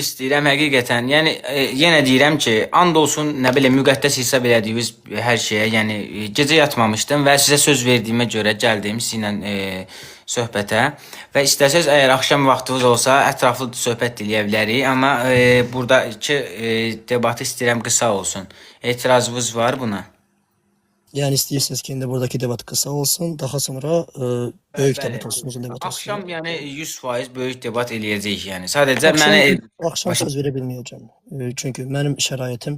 İstəyirəm həqiqətən. Yəni yenə deyirəm ki, and olsun, nə bilim, müqəddəs hesab elədiyiniz hər şeyə. Yəni gecə yatmamışdım və sizə söz verdiyimə görə gəldim sizinlə söhbətə və istəsəz əgər axşam vaxtınız olsa ətraflı söhbət eləyə bilərik, amma buradakı debatı istəyirəm qısa olsun. Etirazınız var buna? Yəni istəyirsiniz ki, indi buradakı debat qısa olsun, daha sonra böyük debat olsun, uzun debat olsun. Axşam yəni 100% böyük debat eləyəcəyik yəni. Sadəcə Axşam söz verə bilməyəcəm. Çünki mənim şəraitim,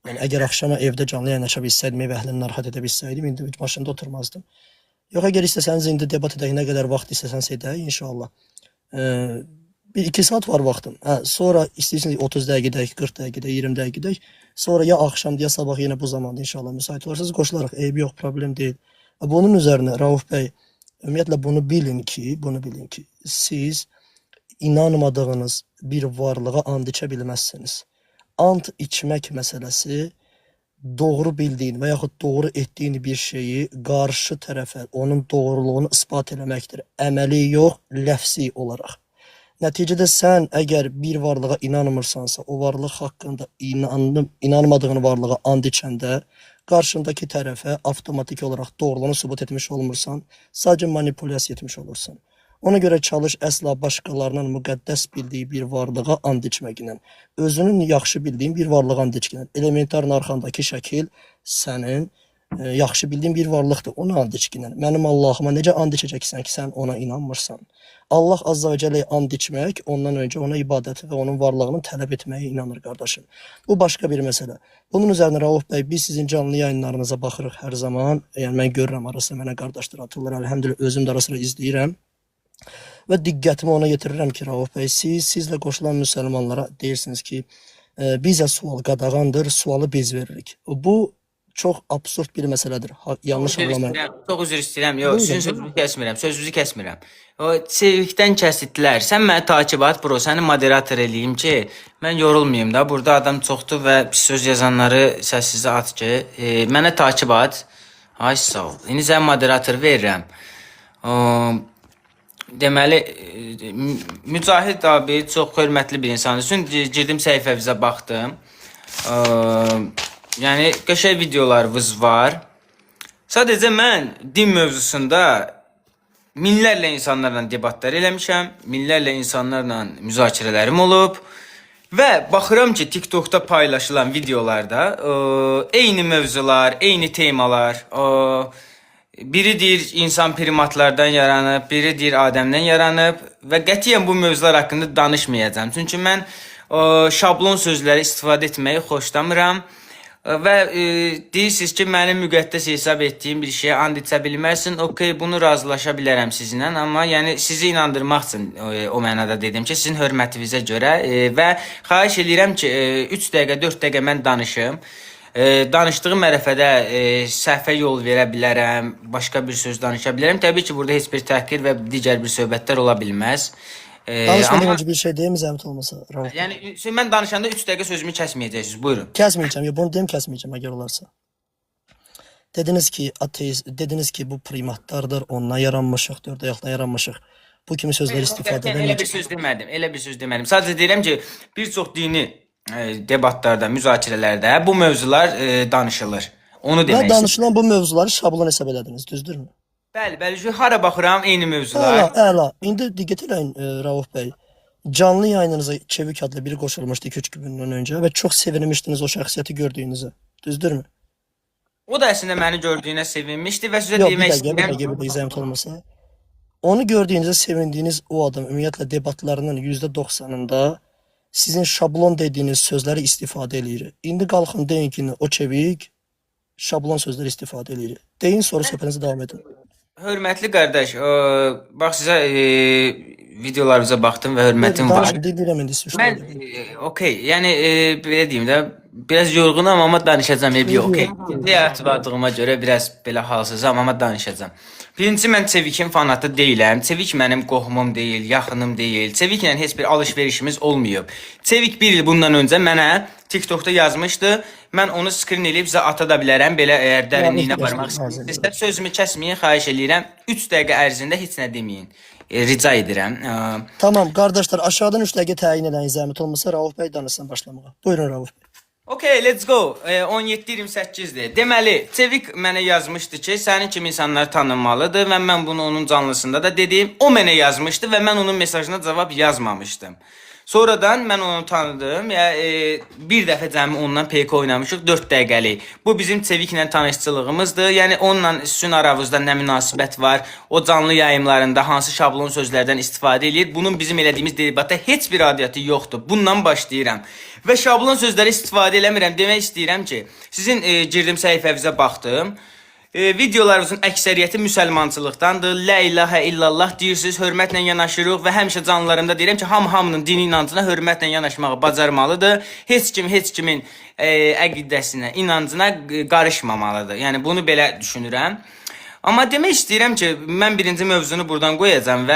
yəni əgər axşama evdə canlı yayınlaşa bilsəydim, ev əhlini narahat edə bilsəydim, indi maşında oturmazdım. Yox, əgər istəsəniz indi debat edək, nə qədər vaxt istəsəniz edək, inşallah. 1-2 saat var vaxtım. Sonra istəyirsiniz 30 dəqiqə edək, 40 dəqiqə edək, 20 dəqiqə edək. Sonra ya axşam ya sabah yenə bu zamanda inşallah müsait olarsınız, qoşularaq. Eybi yox, problem deyil. Bunun üzərinə Rauf bəy, ümumiyyətlə bunu bilin ki, siz inanmadığınız bir varlığa and içə bilməzsiniz. And içmək məsələsi doğru bildiyin və yaxud doğru etdiyin bir şeyi qarşı tərəfə, onun doğruluğunu isbat eləməkdir. Əməli yox, ləfsi olaraq. Nəticədə sən əgər bir varlığa inanmırsansa, o varlıq haqqında inanmadığın varlığa and içəndə qarşındakı tərəfə avtomatik olaraq doğruluğunu sübut etmiş olmursan, sadəcə manipulyasiya etmiş olursan. Ona görə çalış əsla başqalarının müqəddəs bildiyi bir varlığa and içməklə, özünün yaxşı bildiyin bir varlığa and içməklə. Elementarın arxandakı şəkil sənin yaxşı bildiyin bir varlıqdır, ona and içməklə. Mənim Allahıma necə and içəcəksən ki, sən ona inanmırsan? Allah azza və cəlləyə and içmək, ondan öncə ona ibadəti və onun varlığını tələb etməyə inanır qardaşım. Bu başqa bir məsələ. Bunun üzərinə Rauf bəy, biz sizin canlı yayınlarınıza baxırıq hər zaman. Yəni mən görürəm arasında mənə qardaşlar atırlar, əlhəmdülillah özüm də arasında izləyirəm. Və diqqətimi ona yetirirəm ki, Rauf bəy, sizlə qoşulan müsəlmanlara deyirsiniz ki, bizə sual qadağandır, sualı biz veririk. Bu çox absurd bir məsələdir. Yanlış anlamayın. Çox üzr istəyirəm. Yox, sizin sözünüzü kəsmirəm. O çevikdən kəsitdilər. Sən məni takibat bro, səni moderator eləyim ki, mən yorulmayım da. Burada adam çoxdur və pis söz yazanları səssizə at ki, mənə takibat. Ay sağ ol. İndi sən moderator verirəm. Deməli, Mücahid abi çox hörmətli bir insandır. Üçün girdim səhifəvizə baxdım. Yəni qəşəng videolarınız var. Sadəcə mən din mövzusunda minlərlə insanlarla debatlar eləmişəm, minlərlə insanlarla müzakirələrim olub və baxıram ki, TikTokda paylaşılan videolarda eyni mövzular, eyni temalar, biri deyir insan primatlardan yaranıb, biri deyir Adəmdən yaranıb və qətiyyən bu mövzular haqqında danışmayacağam. Çünki mən şablon sözləri istifadə etməyi xoşlamıram. Və deyirsiniz ki, mənim müqəddəs hesab etdiyim bir şeyə and içə bilməzsin. Okey, bunu razılaşa bilərəm sizinlə, amma yəni sizi inandırmaq üçün o mənada dedim ki, sizin hörmətinizə görə və xahiş edirəm ki, 3 dəqiqə, 4 dəqiqə mən danışım. Danışdığım ərəfədə səhvə yol verə bilərəm, başqa bir söz danışa bilərəm. Təbii ki, burada heç bir təhqir və digər bir söhbətlər ola bilməz. Danışmadan öncə bir şey deyim, zəhmət olmasa. Yəni mən danışanda 3 dəqiqə sözümü kəsməyəcəksiniz. Buyurun. Kəsməyəcəm. Bunu deyim, kəsməyəcəm əgər olarsa. Dediniz ki, ateist, dediniz ki, bu primatlardır, ondan yaranmışıq, dörd ayaqdan yaranmışıq. Bu kimi sözlər istifadə edəməyəcək. Elə bir söz demədim. Elə bir söz demədim. Sadəcə deyirəm ki, bir çox dini debatlarda, müzakirələrdə bu mövzular danışılır. Onu demək istəyirəm. Və danışılan bu mövzuları şablon hesab elədiniz, düzdürmü? Bəli, hara baxıram, eyni mövzular. Əla. İndi diqqət eləyin Rauf bəy. Canlı yayınınıza Çevik adlı biri qoşulmuşdu 2-3 gündən öncə və çox sevinmişdiniz o şəxsiyyəti gördüyünüzə. Düzdürmü? O da əslində məni gördüyünə sevinmişdi və sizə demək istəyirəm. Bir dəqiqə zəhmət olmasa. Onu gördüyünüzə sevindiyiniz o adam ümumiyyətlə debatlarının %90-ında sizin şablon dediyiniz sözləri istifadə eləyir. İndi qalxın deyin ki, o Çevik şablon sözləri istifadə eləyir. Deyin, sonra söhbətinizi davam edin. Hörmətli qardaş, bax sizə videolarınıza baxdım və hörmətim var. Dinləyirəm indi siz. Mən, okey, yəni belə deyim də, biraz yorğunam, amma danışacağım, ev yox, okey. Həyatladığıma görə biraz belə halsızam, amma danışacağım. Birinci, mən Çevikin fanatı deyiləm. Çevik mənim qohumum deyil, yaxınım deyil. Çeviklə heç bir alış-verişimiz olmayıb. Çevik bir il bundan öncə mənə TikTokda yazmışdı. Mən onu skrin eləyib sizə ata da bilərəm. Belə əgər dərinliyinə varmaq istəyirsinizsə, sözümü kəsməyin, xahiş eləyirəm. 3 dəqiqə ərzində heç nə deməyin. rica edirəm. Tamam kardeşler, aşağıdan 3 dəqiqə təyin edin zəhmət olmasa Rauf Bey danışsın başlamağa. Buyurun Rauf Bey. Okay, let's go. 17-28-dir. Deməli, Cevik mənə yazmışdı ki, sənin kimi insanlar tanınmalıdır və mən bunu onun canlısında da dedim. O mənə yazmışdı və mən onun mesajına cavab yazmamışdım. Sonradan mən onu tanıdım. Bir dəfə cəmi onunla PK oynamışıq 4 dəqiqəlik. Bu bizim Ceviklə tanışçılığımızdır. Yəni onunla sizin aranızda nə münasibət var? O canlı yayımlarında hansı şablon sözlərdən istifadə edir? Bunun bizim elədiyimiz debatda heç bir adiyyatı yoxdur. Bundan başlayıram. Və şablon sözləri istifadə eləmirəm. Demək istəyirəm ki, sizin girdim səhifəvizə baxdım. Videolarımızın əksəriyyəti müsəlmançılıqdandır. La ilahə illallah deyirsiniz, hörmətlə yanaşırıq və həmişə canlılarımda deyirəm ki, hamının dini inancına hörmətlə yanaşmağı bacarmalıdır. Heç kimin əqidəsinə, inancına qarışmamalıdır. Yəni bunu belə düşünürəm. Amma demək istəyirəm ki, mən birinci mövzunu buradan qoyacağam və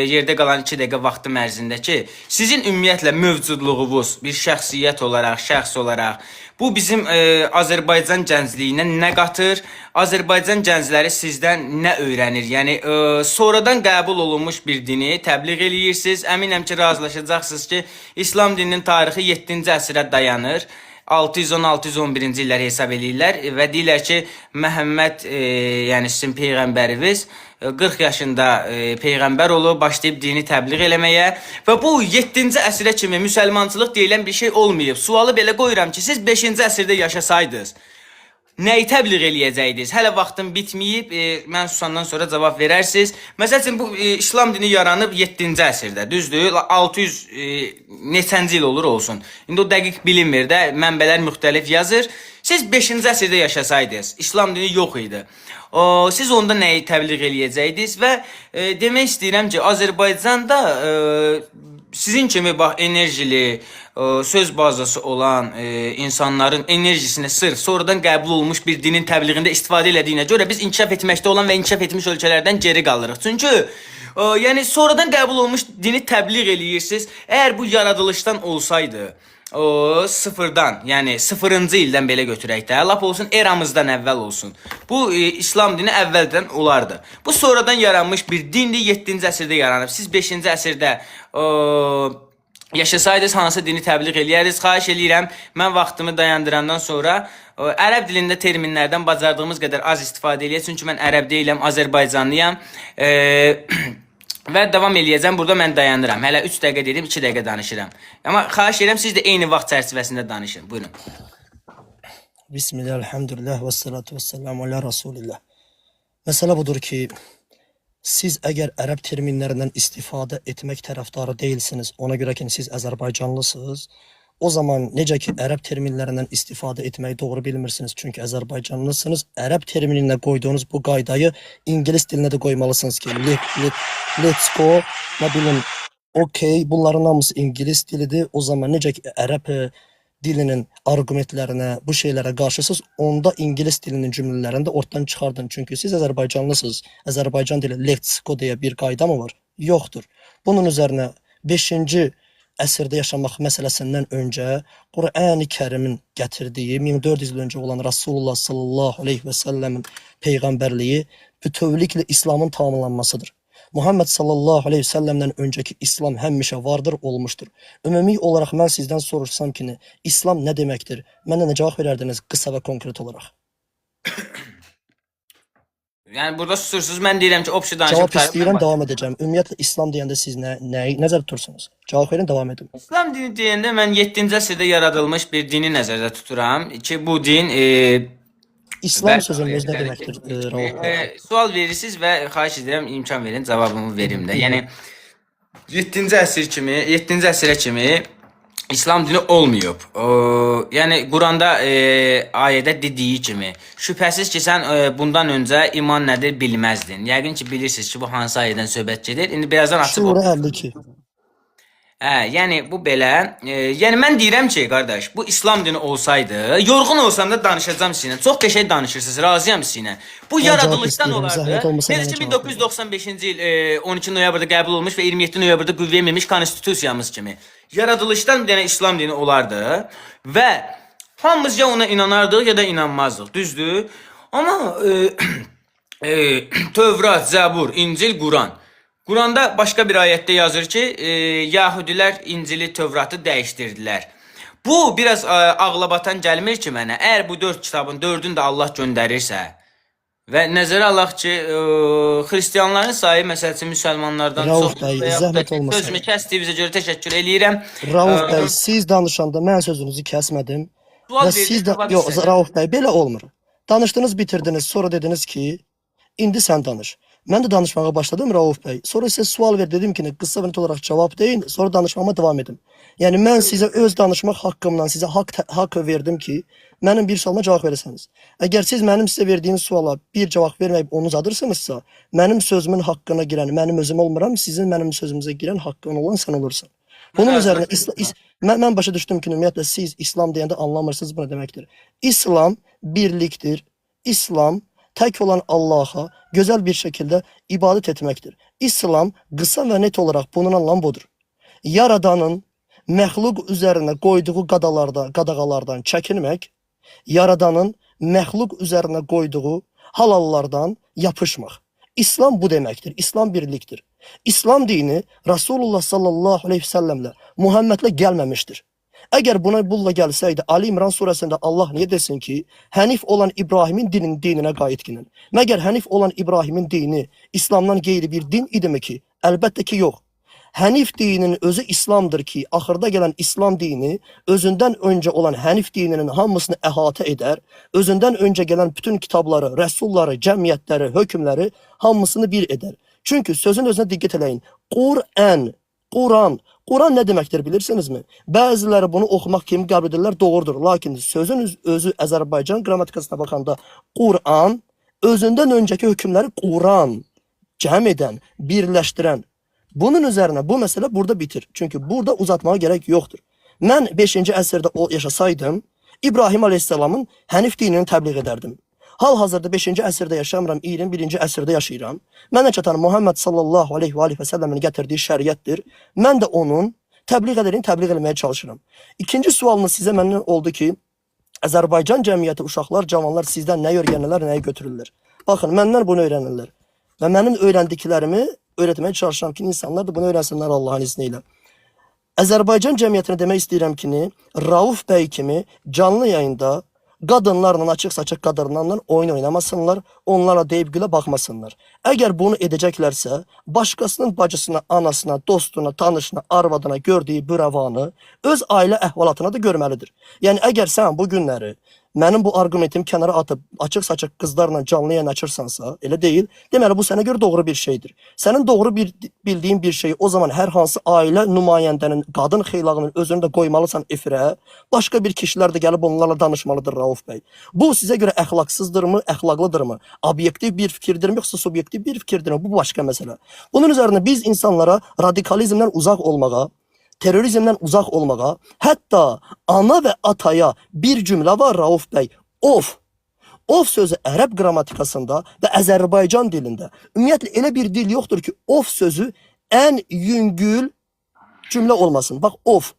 yerdə qalan 2 dəqiqə vaxtım ərzində ki, sizin ümumiyyətlə mövcudluğunuz bir şəxsiyyət olaraq, şəxs olaraq, bu bizim Azərbaycan gəncliyinə nə qatır? Azərbaycan gəncləri sizdən nə öyrənir? Yəni, sonradan qəbul olunmuş bir dini təbliğ eləyirsiniz. Əminəm ki, razılaşacaqsınız ki, İslam dininin tarixi 7-ci əsrə dayanır. 610-611-ci illəri hesab edirlər və deyirlər ki, Məhəmməd, yəni sizin peyğəmbəriniz 40 yaşında peyğəmbər olub, başlayıb dini təbliğ eləməyə və bu 7-ci əsrə kimi müsəlmançılıq deyilən bir şey olmayıb. Sualı belə qoyuram ki, siz 5-ci əsrdə yaşasaydınız, nəyi təbliğ eləyəcəydiniz? Hələ vaxtım bitməyib, mən susandan sonra cavab verərsiniz. Məsəl üçün, bu İslam dini yaranıb 7-ci əsrdə, düzdür? 600 neçənci il olur olsun. İndi o dəqiq bilinmir də, mənbələr müxtəlif yazır. Siz 5-ci əsrdə yaşasaydınız, İslam dini yox idi. Siz onda nəyi təbliğ eləyəcəydiniz? Və demək istəyirəm ki, Azərbaycanda sizin kimi enerjili, söz bazası olan insanların enerjisini sırf sonradan qəbul olmuş bir dinin təbliğində istifadə elədiyinə görə biz inkişaf etməkdə olan və inkişaf etmiş ölkələrdən geri qalırıq. Çünki yəni sonradan qəbul olmuş dini təbliğ eləyirsiniz. Əgər bu yaradılışdan olsaydı, sıfırdan, yəni 0-cı ildən belə götürək də, lap olsun eramızdan əvvəl olsun. Bu İslam dini əvvəldən olardı. Bu sonradan yaranmış bir dindir, 7-ci əsrdə yaranıb. Siz 5-ci əsrdə yaşasaydınız hansı dini təbliğ eləyərdiniz? Xahiş eləyirəm, mən vaxtımı dayandırandan sonra ərəb dilində terminlərdən bacardığımız qədər az istifadə eləyək. Çünki mən ərəb deyiləm, Azərbaycanlıyam. Və davam eləyəcəm, burada mən dayanıram. Hələ 3 dəqiqə dedim, 2 dəqiqə danışıram. Amma xahiş edirəm, siz də eyni vaxt çərçivəsində danışın. Buyurun. Bismillah, elhamdülillah və salatu və selamu alə Rasulillah. Məsələ budur ki, siz əgər ərəb terminlərindən istifadə etmək tərəfdarı deyilsiniz, ona görə ki, siz Azərbaycanlısınız, o zaman necə ki, ərəb terminlərindən istifadə etməyi doğru bilmirsiniz, çünki Azərbaycanlısınız, ərəb termininə qoyduğunuz bu qaydayı İngilis dilinə də qoymalısınız ki, let's go, nə bilim, okay, bunların hamısı İngilis dilidir, o zaman necə ki, ərəb dilinin argumentlərinə, bu şeylərə qarşısız, onda İngilis dilinin cümlələrini də ortadan çıxardın. Çünki siz Azərbaycanlısınız. Azərbaycan dili let's go deyə bir qayda mı var? Yoxdur. Bunun üzərinə 5-ci əsrdə yaşamaq məsələsindən öncə Qur'an-ı Kərimin gətirdiyi 1400 il öncə olan Rasulullah sallallahu aleyhi və səlləmin peyğəmbərliyi bütövlüklə İslamın tamamlanmasıdır. Muhammed sallallahu aleyhi ve sellem'den önceki İslam həmişə vardır, olmuştur. Ümumi olarak mən sizdən sorursam ki, İslam nə deməkdir? Mənə nə cavab verərdiniz qısa və konkret olaraq? Yəni burada susursunuz, mən deyirəm ki, opsi danışıb. Cavab istəyirəm, davam edəcəm. Ümumiyyətlə İslam deyəndə siz nəyi nəzərdə tutursunuz? Cavab verin, davam edin. İslam dini deyəndə mən 7-ci əsrdə yaradılmış bir dini nəzərdə tuturam ki, bu din İslam sözünün özü nə deməkdir? Sual verirsiniz və xahiş edirəm imkan verin, cavabımı verim də. Yəni 7-ci əsrə kimi İslam dini olmayıb. Yəni Quranda ayədə dediyi kimi, şübhəsiz ki, sən bundan öncə iman nədir bilməzdin. Yəqin ki, bilirsiniz ki, bu hansı ayədən söhbət gedir. İndi birazdan açıb Surə 52. Yəni bu belə, yəni mən deyirəm ki, qardaş, bu İslam dini olsaydı, yorğun olsam da danışacağım sizinlə. Çox qəşəng danışırsınız, razıyam sizinlə. Bu yaradılışdan olardı. Necə 1995-ci il 12 noyabrda qəbul olmuş və 27 noyabrda qüvvəyə minmiş konstitusiyamız kimi. Yaradılışdan bir dənə İslam dini olardı və hamımız ya ona inanardıq ya da inanmazdıq, düzdür? Amma Tövrat, Zəbur, İncil, Quran Quranda başqa bir ayətdə yazır ki, Yahudilər İncili, Tövratı dəyişdirdilər. Bu biraz ağlabatan gəlmir ki mənə. Əgər bu 4 kitabın 4-ünü də Allah göndərirsə və nəzərə alaq ki, xristianların sayı məsəl üçün müsəlmanlardan Rauf çox bəy, və yaxud da zəhmət ki, olmasa. sözümü kəsdiyinizə görə təşəkkür eləyirəm. Rauf bəy, siz danışanda mən sözünüzü kəsmədim. Sual Və siz də verdim, yox, Rauf bəy, belə olmur. Danışdınız, bitirdiniz, sonra dediniz ki, indi sən danış. Mən də danışmağa başladım Rauf bəy. Sonra sizə sual ver, dedim ki, qısa və net olaraq cavab deyin, sonra danışmama davam edim. Yəni mən sizə öz danışmaq haqqımdan sizə haqq verdim ki, mənim bir sualıma cavab verəsəniz. Əgər siz mənim sizə verdiyim suala bir cavab verməyib onu uzadırsınızsa, mənim sözümün haqqına girən mənim özüm olmuram, sizin mənim sözümüzə girən haqqın olan sən olursan. Bunun üzərinə mən başa düşdüm ki, ümumiyyətlə siz İslam deyəndə anlamırsınız bu nə deməkdir. İslam birlikdir. İslam tək olan Allaha gözəl bir şəkildə ibadət etməkdir. İslam qısa və net olaraq bunun anlamı budur. Yaradanın məxluq üzərinə qoyduğu qadağalardan çəkinmək, Yaradanın məxluq üzərinə qoyduğu halallardan yapışmaq. İslam bu deməkdir. İslam birlikdir. İslam dini Rasulullah sallallahu aleyhi ve sellemlə Muhammedlə gəlməmişdir. Əgər buna bulla gəlsəydi, Ali İmran surəsində Allah niyə desin ki, hənif olan İbrahimin dininə qayıtginin? Məgər hənif olan İbrahimin dini İslamdan qeyri bir din idimi ki? Əlbəttə ki, yox. Hənif dininin özü İslamdır ki, axırda gələn İslam dini özündən öncə olan Hənif dininin hamısını əhatə edər, özündən öncə gələn bütün kitabları, rəsulları, cəmiyyətləri, hökmləri hamısını bir edər. Çünki sözün özünə diqqət eləyin. Quran nə deməkdir bilirsinizmi? Bəziləri bunu oxumaq kimi qəbul edirlər, doğrudur. Lakin sözün özü Azərbaycan qrammatikasına baxanda Quran özündən öncəki hökmləri Quran cəm edən, birləşdirən. Bunun üzərinə bu məsələ burada bitir. Çünki burada uzatmağa gərək yoxdur. Mən 5-ci əsrdə yaşasaydım, İbrahim Aleyhisselamın Hənif dinini təbliğ edərdim. Hal-hazırda 5-ci əsrdə yaşamıram, 21-ci əsrdə yaşayıram. Mənə çatan Muhammed sallallahu aleyhi və səlləmin gətirdiyi şəriətdir. Mən də onun təbliğ eləməyə çalışıram. İkinci sualınız sizə məndən oldu ki, Azərbaycan cəmiyyəti, uşaqlar, cavanlar sizdən nə öyrənirlər, nəyi götürürlər? Baxın, məndən bunu öyrənirlər. Və mənim öyrəndiklərimi öyrətməyə çalışıram ki, insanlar da bunu öyrənsinlər Allahın izni ilə. Azərbaycan cəmiyyətinə demək istəyirəm ki, Rauf bəy kimi canlı yayında qadınlarla, açıq-saçıq qadınlarla oyun oynamasınlar, onlara deyib gülə baxmasınlar. Əgər bunu edəcəklərsə, başqasının bacısına, anasına, dostuna, tanışına, arvadına gördüyü bu rəvanı öz ailə əhvalatına da görməlidir. Yəni, əgər sən bu günləri mənim bu arqumentimi kənara atıb açıq-saçıq qızlarla canlı yayın açırsansa, elə deyil, deməli bu sənə görə doğru bir şeydir. Sənin doğru bildiyin bir şey o zaman hər hansı ailə nümayəndənin, qadın xeylağının özünü də qoymalısan efirə, başqa bir kişilər də gəlib onlarla danışmalıdır Rauf bəy. Bu sizə görə əxlaqsızdırmı, əxlaqlıdırmı? Obyektiv bir fikirdirmi, yoxsa subyektiv bir fikirdirmi? Bu başqa məsələ. Bunun üzərində biz insanlara radikalizmdən uzaq olmağa, terrorizmdən uzaq olmağa, hətta ana və ataya bir cümlə var Rauf bəy, of. Of sözü ərəb qrammatikasında və Azərbaycan dilində. Ümumiyyətlə elə bir dil yoxdur ki, of sözü ən yüngül cümlə olmasın. Bax, of.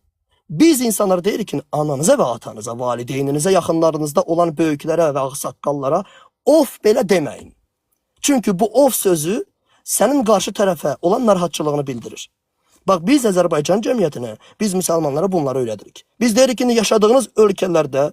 Biz insanlar deyirik ki, ananıza və atanıza, valideyninizə, yaxınlarınızda olan böyüklərə və ağsaqqallara of belə deməyin. Çünki bu of sözü sənin qarşı tərəfə olan narahatçılığını bildirir. Bax, biz Azərbaycan cəmiyyətinə, biz müsəlmanlara bunları öyrədirik. Biz deyirik ki, yaşadığınız ölkələrdə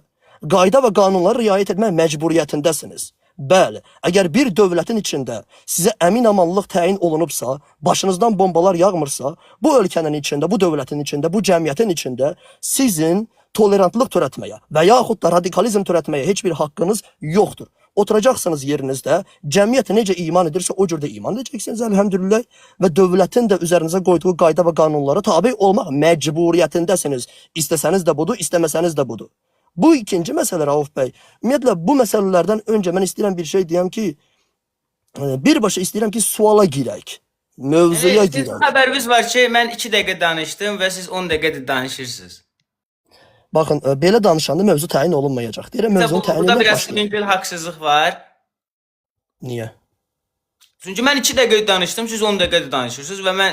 qayda və qanunlara riayət etmək məcburiyyətindəsiniz. Bəli, əgər bir dövlətin içində sizə əmin amanlıq təyin olunubsa, başınızdan bombalar yağmırsa, bu ölkənin içində, bu dövlətin içində, bu cəmiyyətin içində sizin tolerantlıq törətməyə və yaxud da radikalizm törətməyə heç bir haqqınız yoxdur. Oturacaqsınız yerinizdə, cəmiyyət necə iman edirsə o cürdə iman edəcəksiniz, əlhəmdülillah, və dövlətin də üzərinizə qoyduğu qayda və qanunlara tabi olmaq məcburiyyətindəsiniz. İstəsəniz də budur, istəməsəniz də budur. Bu ikinci məsələ Rauf bəy. Ümumiyyətlə, bu məsələlərdən öncə mən istəyirəm bir şey deyəm ki, birbaşa istəyirəm ki, suala girək, mövzuya girək. Sizin xəbəriniz var ki, mən 2 dəqiqə danışdım və siz 10 dəqiqə danışırsınız. Baxın, belə danışanda mövzu təyin olunmayacaq. Deyirəm, mövzunun təyin olunmayacaq. Burada biraz başlayın. yüngül haqsızlıq var. Niyə? Çünki mən 2 dəqiqə danışdım, siz 10 dəqiqə danışırsınız və mən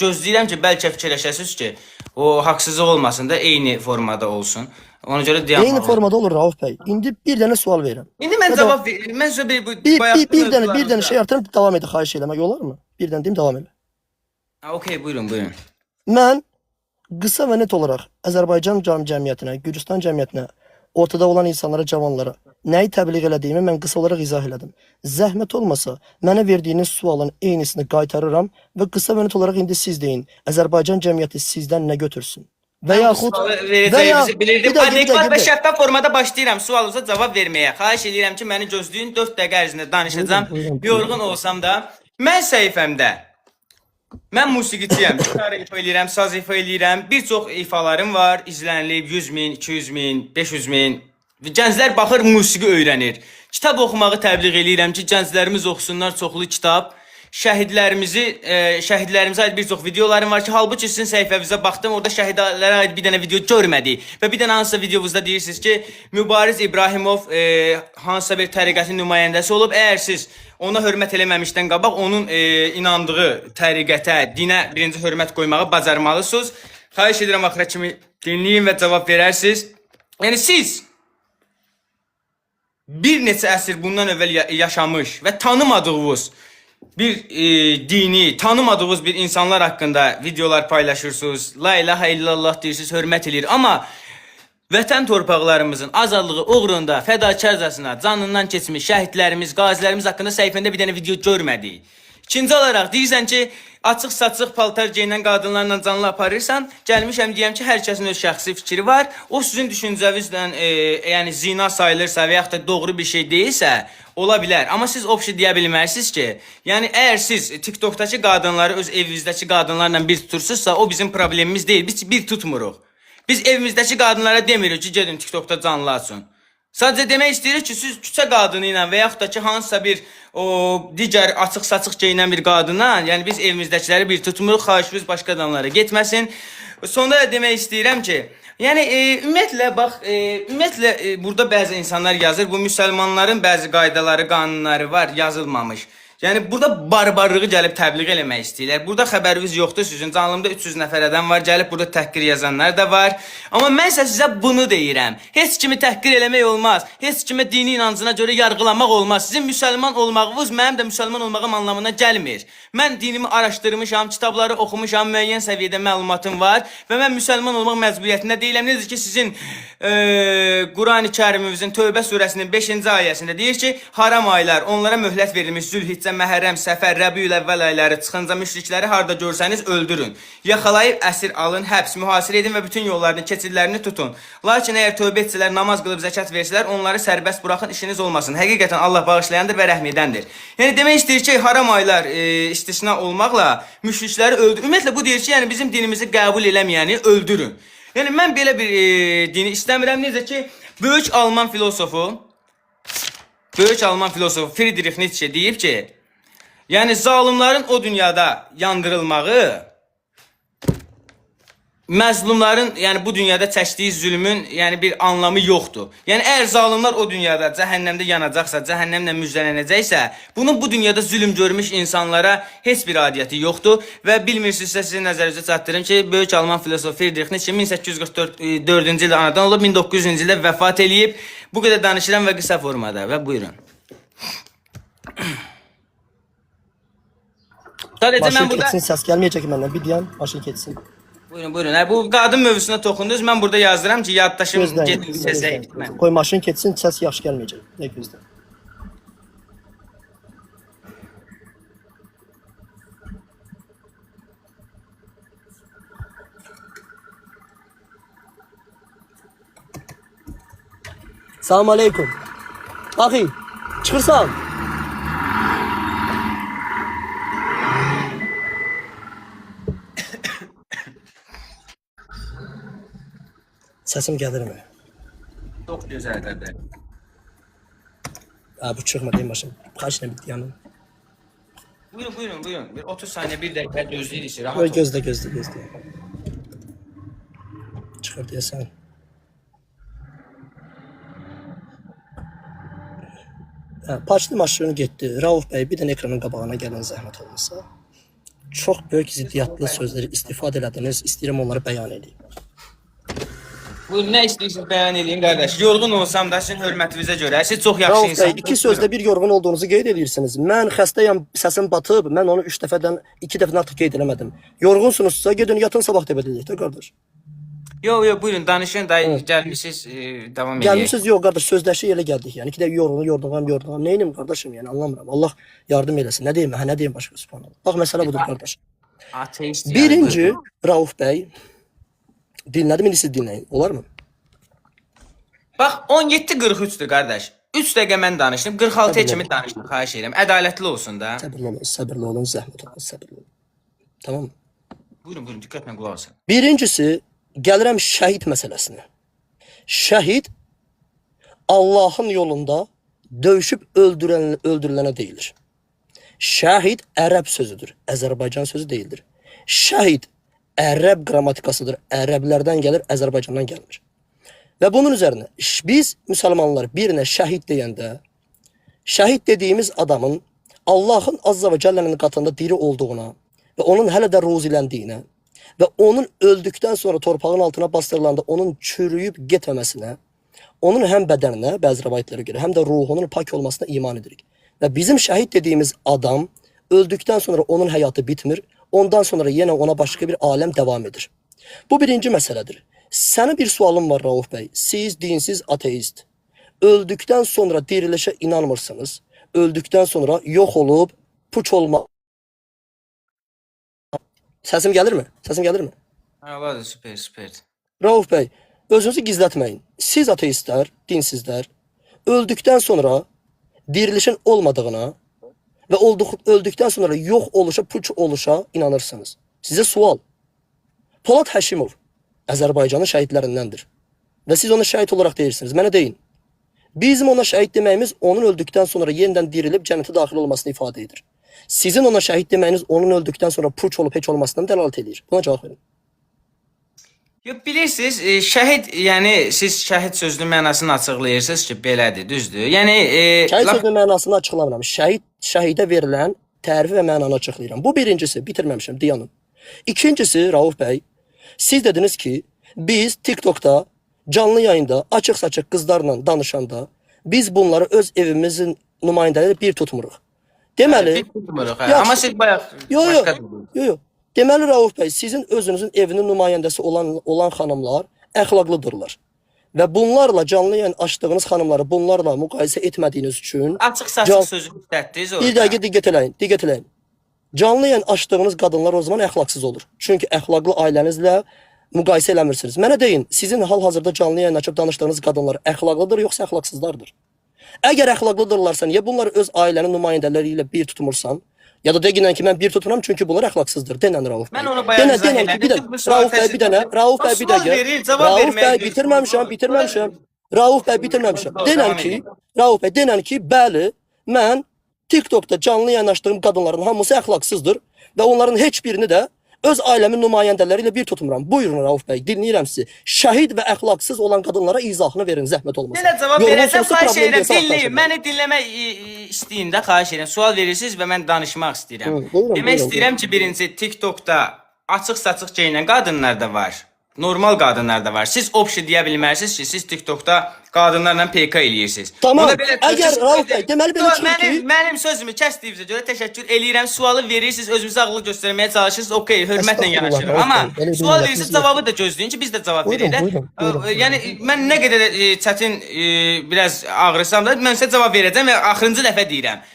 gözləyirəm ki, bəlkə fikirləşəsiniz ki, o haqsızlıq olmasın da eyni formada olsun. Ona görə dayanmalıyım. Eyni formada olur Rauf bəy. İndi bir dənə sual verirəm. İndi mən cavab verirəm. Mən sizə bir dənə şey artırıb davam edək, xahiş eləmək olar mı? Bir dənə deyim, davam elə. Ha, okey, buyurun, buyurun. Mən qısa və net olaraq Azərbaycan cəmiyyətinə, Gürcüstan cəmiyyətinə, ortada olan insanlara, cavanlara nəyi təbliğ elədiyimi mən qısa olaraq izah elədim. Zəhmət olmasa, mənə verdiyiniz sualın eynisini qaytarıram və qısa və net olaraq indi siz deyin. Azərbaycan cəmiyyəti sizdən nə götürsün? Və yaxud verəcəyimizi bilirdim. bir dəqiqə, Adekvat və bir dəqiqə. şəffaf formada başlayıram sualınıza cavab verməyə. Xahiş edirəm ki, məni gözləyin. 4 dəqiqə ərzində danışacağım. Buyurun, buyurun. Yorğun olsam da. Mən səhifəmdə mən musiqiçiyəm. Gitar ifa eləyirəm, saz ifa eləyirəm. Bir çox ifalarım var. İzlənilib 100 min, 200 min, 500 min. Gənclər baxır, musiqi öyrənir. Kitab oxumağı təbliğ eləyirəm ki, gənclərimiz oxusunlar çoxlu kitab. Şəhidlərimizə aid bir çox videolarım var ki, halbuki sizin səhifənizə baxdım, orada şəhidlərə aid bir dənə video görmədik. Və bir dənə hansısa videonuzda deyirsiniz ki, Mübariz İbrahimov hansısa bir təriqətin nümayəndəsi olub. Əgər siz ona hörmət eləməmişdən qabaq onun inandığı təriqətə, dinə birinci hörmət qoymağı bacarmalısınız. Xahiş edirəm axıra kimi dinləyin və cavab verərsiniz. Yəni siz bir neçə əsr bundan əvvəl yaşamış və tanımadığınız bir dini, tanımadığınız bir insanlar haqqında videolar paylaşırsınız. La ilahe illallah deyirsiniz, hörmət edir. Amma vətən torpaqlarımızın azadlığı uğrunda fədakarcasına canından keçmiş şəhidlərimiz, qazilərimiz haqqında səhifəndə bir dənə video görmədik. İkinci olaraq deyirsən ki, açıq-saçıq paltar geyinən qadınlarla canlı aparırsan, gəlmişəm deyəm ki, hər kəsin öz şəxsi fikri var. O sizin düşüncəvizlə yəni zina sayılırsa və yaxud da doğru bir şey deyilsə, ola bilər. Amma siz o şey deyə bilmərsiniz ki, yəni əgər siz TikTokdakı qadınları öz evinizdəki qadınlarla bir tutursunuzsa, o bizim problemimiz deyil. Biz bir tutmuruq. Biz evimizdəki qadınlara demirik ki, gedin TikTokda canlı açın. Sadəcə demək istəyirik ki, siz küçə qadını ilə və yaxud da ki, hansısa bir digər açıq-saçıq geyinən bir qadına, yəni biz evimizdəkiləri bir tutmuruq, xahişimiz başqa adamlara getməsin. Sonda da demək istəyirəm ki, yəni ümumiyyətlə bax, ümumiyyətlə burada bəzi insanlar yazır, bu müsəlmanların bəzi qaydaları, qanunları var, yazılmamış. Yəni burada barbarlığı gəlib təbliğ eləmək istəyirlər. Burada xəbəriniz yoxdur sizin. Canlımda 300 nəfər adam var. Gəlib burada təhqir yazanlar da var. Amma mən sizə bunu deyirəm. Heç kimi təhqir eləmək olmaz. Heç kimi dini inancına görə yargılamaq olmaz. Sizin müsəlman olmağınız mənim də müsəlman olmağım anlamına gəlmir. Mən dinimi araşdırmışam, kitabları oxumuşam, müəyyən səviyyədə məlumatım var və mən müsəlman olmaq məcburiyyətində deyiləm. Necə ki sizin Qurani-Kərimimizin Tövbə surəsinin 5-ci ayəsində deyir ki, haram aylar onlara möhlət verilmiş Zülhiccə, Məhərrəm, Səfər, Rəbiül əvvəl ayları çıxınca müşrikləri harda görsəniz öldürün. Yaxalayıb əsir alın, həbs, mühasirə edin və bütün yollarını, keçidlərini tutun. Lakin əgər tövbə etsələr, namaz qılıb zəkat versələr, onları sərbəst buraxın, işiniz olmasın. Həqiqətən Allah bağışlayandır və rəhm edəndir. Yəni demək istəyir ki, haram aylar istisna olmaqla müşrikləri öldürün. Ümumiyyətlə bu deyir ki, yəni bizim dinimizi qəbul eləməyəni öldürün. Yəni mən belə bir dini istəmirəm. Necə ki, böyük Alman filosofu Friedrich Nietzsche deyib ki, yəni zalimlərin o dünyada yandırılmağı məzlumların, yəni bu dünyada çəkdiyi zülmün, yəni bir anlamı yoxdur. Yəni əgər zalimlər o dünyada cəhənnəmdə yanacaqsa, cəhənnəmlə müjdələnəcəksə, bunun bu dünyada zülm görmüş insanlara heç bir adiyyəti yoxdur və bilmirsinizsə sizin nəzərinizə çatdırım ki, böyük Alman filosof Friedrich Nietzsche 1844-cü ildə anadan olub, 1900-cü ildə vəfat eləyib. Bu qədər danışıram və qısa formada və buyurun. Sadəcə Maşın mən burada... keçsin, səs gəlməyəcək məndən. Bir deyən, maşın keçsin. Buyurun, buyurun. Bu qadın mövzusuna toxundunuz. Mən burada yazdıram ki, yaddaşım gedin səsə. Qoy maşın keçsin, səs yaxşı gəlməyəcək. Ne gözlə. Salam aleykum. Axi, çıxırsan? Səsim gəlirmi? Çox gözəldir. Bu çıxma deyim maşın. Xahiş nə bitti yanım. Buyurun, buyurun, buyurun. Bir 30 saniyə, bir dəqiqə gözləyirik. Rahat Qoy olun. gözlə. Çıxır deyəsən. Parçlı maşını getdi. Rauf bəy bir dənə ekranın qabağına gələn zəhmət olmasa. Çox böyük ziddiyyatlı sözləri istifadə elədiniz. İstəyirəm onları bəyan edeyim. Buyurun, nə istəyirsiniz bəyan eləyin qardaş. Yorğun olsam da sizin hörmətinizə görə. Siz çox yaxşı Rauf Bey, insansınız. iki sözdə bir yorğun olduğunuzu qeyd edirsiniz. Mən xəstəyəm, səsim batıb. Mən onu 3 dəfədən 2 dəfədən artıq qeyd eləmədim. Yorğunsunuzsa gedin yatın, sabah da edəcək də qardaş. Yox, yox, buyurun danışın da gəlmişsiniz, davam edək. Gəlmişsiniz, yox qardaş, sözləşik elə gəldik. Yəni ki də yorğunam. Nəyim qardaşım, yəni anlamıram. Allah yardım eləsin. Nə deyim? Nə deyim başqa subhanallah. Bax məsələ budur qardaş. Ateist yəni, Birinci buyurun. Rauf Bey dinlədim, indi siz dinləyin. Olar mı? Bax 17:43-dür qardaş. 3 dəqiqə mən danışdım, 46-ya kimi danışdım, xahiş edirəm. Ədalətli olsun da. Səbirli olun, zəhmət olmaz, səbirli olun. Tamam mı? Buyurun, buyurun, diqqətlə qulaq asın. Birincisi, gəlirəm şəhid məsələsinə. Şəhid Allahın yolunda döyüşüb öldürülənə deyilir. Şəhid ərəb sözüdür, Azərbaycan sözü deyildir. Şəhid ərəb qrammatikasıdır, ərəblərdən gəlir, Azərbaycandan gəlmir. Və bunun üzərinə biz müsəlmanlar birinə şəhid deyəndə, şəhid dediyimiz adamın Allahın Azza və Cəllənin qatında diri olduğuna və onun hələ də ruziləndiyinə və onun öldükdən sonra torpağın altına bastırılanda onun çürüyüb getməməsinə, onun həm bədəninə, bəzi rəvayətlərə görə, həm də ruhunun pak olmasına iman edirik. Və bizim şəhid dediyimiz adam öldükdən sonra onun həyatı bitmir, ondan sonra yenə ona başqa bir aləm davam edir. Bu birinci məsələdir. Sənin bir sualım var Rauf Bey. Siz dinsiz ateist. Öldükdən sonra dirilişə inanmırsınız. Öldükdən sonra yox olub, puç olma. Səsim gəlirmi? Səsim gəlirmi? Havadır, süper, süper. Rauf Bey, özünüzü gizlətməyin. Siz ateistlər, dinsizlər, öldükdən sonra dirilişin olmadığına və öldükdən sonra yox oluşa, puç oluşa inanırsınız. Sizə sual. Polad Həşimov Azərbaycanın şəhidlərindəndir. Və siz ona şəhid olaraq deyirsiniz. Mənə deyin. Bizim ona şəhid deməyimiz onun öldükdən sonra yenidən dirilib cənnətə daxil olmasını ifadə edir. Sizin ona şəhid deməyiniz onun öldükdən sonra puç olub heç olmasından dəlalət edir. Buna cavab verin. Yox, bilirsiniz, şəhid, yəni siz şəhid sözünün mənasını açıqlayırsınız ki, belədir, düzdür. Yəni şəhid sözünün mənasını açıqlamıram. Şəhidə verilən tərifi və mənanı açıqlayıram. Bu birincisi, bitirməmişəm, dayanın. İkincisi, Rauf Bəy, siz dediniz ki, biz TikTokda canlı yayında açıq-saçıq qızlarla danışanda biz bunları öz evimizin nümayəndələri bir tutmuruq. Deməli, amma siz bayaq Yox. Deməli Rauf Bəy, sizin özünüzün evinin nümayəndəsi olan xanımlar əxlaqlıdırlar. Və bunlarla canlı yayın açdığınız xanımları bunlarla müqayisə etmədiyiniz üçün açıq-saçıq sözü işlətdiniz orada. Bir dəqiqə diqqət eləyin. Canlı yayın açdığınız qadınlar o zaman əxlaqsız olur. Çünki əxlaqlı ailənizlə müqayisə eləmirsiniz. Mənə deyin, sizin hal-hazırda canlı yayın açıb danışdığınız qadınlar əxlaqlıdır yoxsa əxlaqsızlardır? Əgər əxlaqlıdırlarsa, niyə bunları öz ailənin nümayəndələri ilə bir tutmursan? Ya da deginən ki, mən bir tutmuram çünki bunlar əxlaqsızdır. Denən Rauf Bəy. Mən onu bayaq izah elədim. Rauf Bəy bir dənə. Rauf Bəy bitirməmişəm. Rauf Bəy bitirməmişəm. Denən ki, bəli, mən TikTokda canlı yayın açdığım qadınların hamısı əxlaqsızdır və onların heç birini də öz ailəmin nümayəndələri ilə bir tutmuram. Buyurun Rauf Bəy, dinləyirəm sizi. Şəhid və əxlaqsız olan qadınlara izahını verin, zəhmət olmasın. Belə cavab verəsəm, xahiş edirəm, dinləyin. Məni dinləmək istəyin də, xahiş edirəm. Sual verirsiniz və mən danışmaq istəyirəm. Demək istəyirəm ki, birinci TikTokda açıq-saçıq geyinən qadınlar da var. Normal qadınlar da var. Siz opşi deyə bilmərsiniz ki, siz TikTokda qadınlarla PK eləyirsiniz. Tamam, əgər Rauf Bəy, deməli belə çıxır ki... Mənim sözümü kəsdiyinizə görə təşəkkür eləyirəm. Sualı verirsiniz, özünüzü ağıllı göstərməyə çalışırsınız. Okey, hörmətlə yanaşırım. Amma sual verirsiniz, cavabı da gözləyin ki, biz də cavab verək. Yəni, mən nə qədər çətin, biraz ağrısam da, mən sizə cavab verəcəm və axırıncı dəfə deyirəm.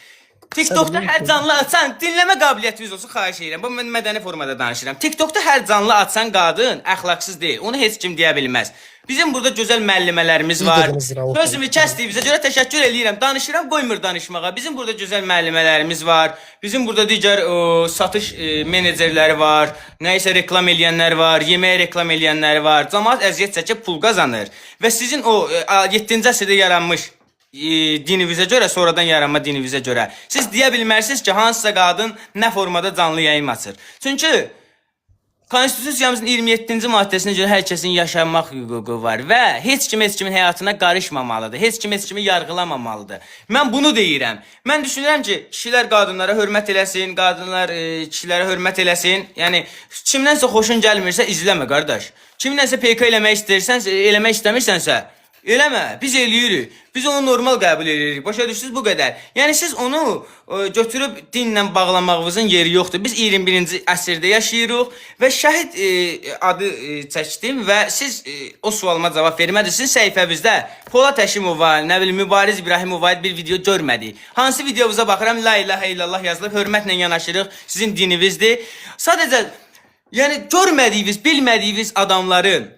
TikTokda hər canlı açan, dinləmə qabiliyyətiniz olsun, xahiş edirəm. Bu, mən mədəni formada danışıram. TikTokda hər canlı açan qadın əxlaqsız deyil. Onu heç kim deyə bilməz. Bizim burada gözəl müəllimələrimiz var. Sözümü kəsdiyinizə görə təşəkkür eləyirəm. Danışıram, qoymur danışmağa. Bizim burada gözəl müəllimələrimiz var. Bizim burada digər satış menecerləri var. Nəyisə reklam eləyənlər var. Yeməyə reklam eləyənlər var. Cəmaət əziyyət çəkib pul qazanır. Və sizin o 7-ci əsrdə yaranmış dinivizə görə, sonradan yaranma dinivizə görə. Siz deyə bilmərsiniz ki, hansısa qadın nə formada canlı yayım açır. Çünki Konstitusiyamızın 27-ci maddəsinə görə hər kəsin yaşamaq hüququ var və heç kimin həyatına qarışmamalıdır. Heç kimi yargılamamalıdır. Mən bunu deyirəm. Mən düşünürəm ki, kişilər qadınlara hörmət eləsin, qadınlar kişilərə hörmət eləsin. Yəni kimdənsə xoşun gəlmirsə izləmə qardaş. Kimdənsə PK eləmək istəmirsənsə eləmə, biz eləyirik. Biz onu normal qəbul edirik. Başa düşdünüz, bu qədər. Yəni siz onu götürüb dinlə bağlamağınızın yeri yoxdur. Biz 21-ci əsrdə yaşayırıq və şəhid adı çəkdim və siz o sualıma cavab vermədiniz. Sizin səhifənizdə Polad Həşimova, nə bilim Mübariz İbrahimova aid bir video görmədik. Hansı videovuza baxıram, la ilahə illallah yazılıb, hörmətlə yanaşırıq, sizin dininizdir. Sadəcə yəni görmədiyiniz, bilmədiyiniz adamların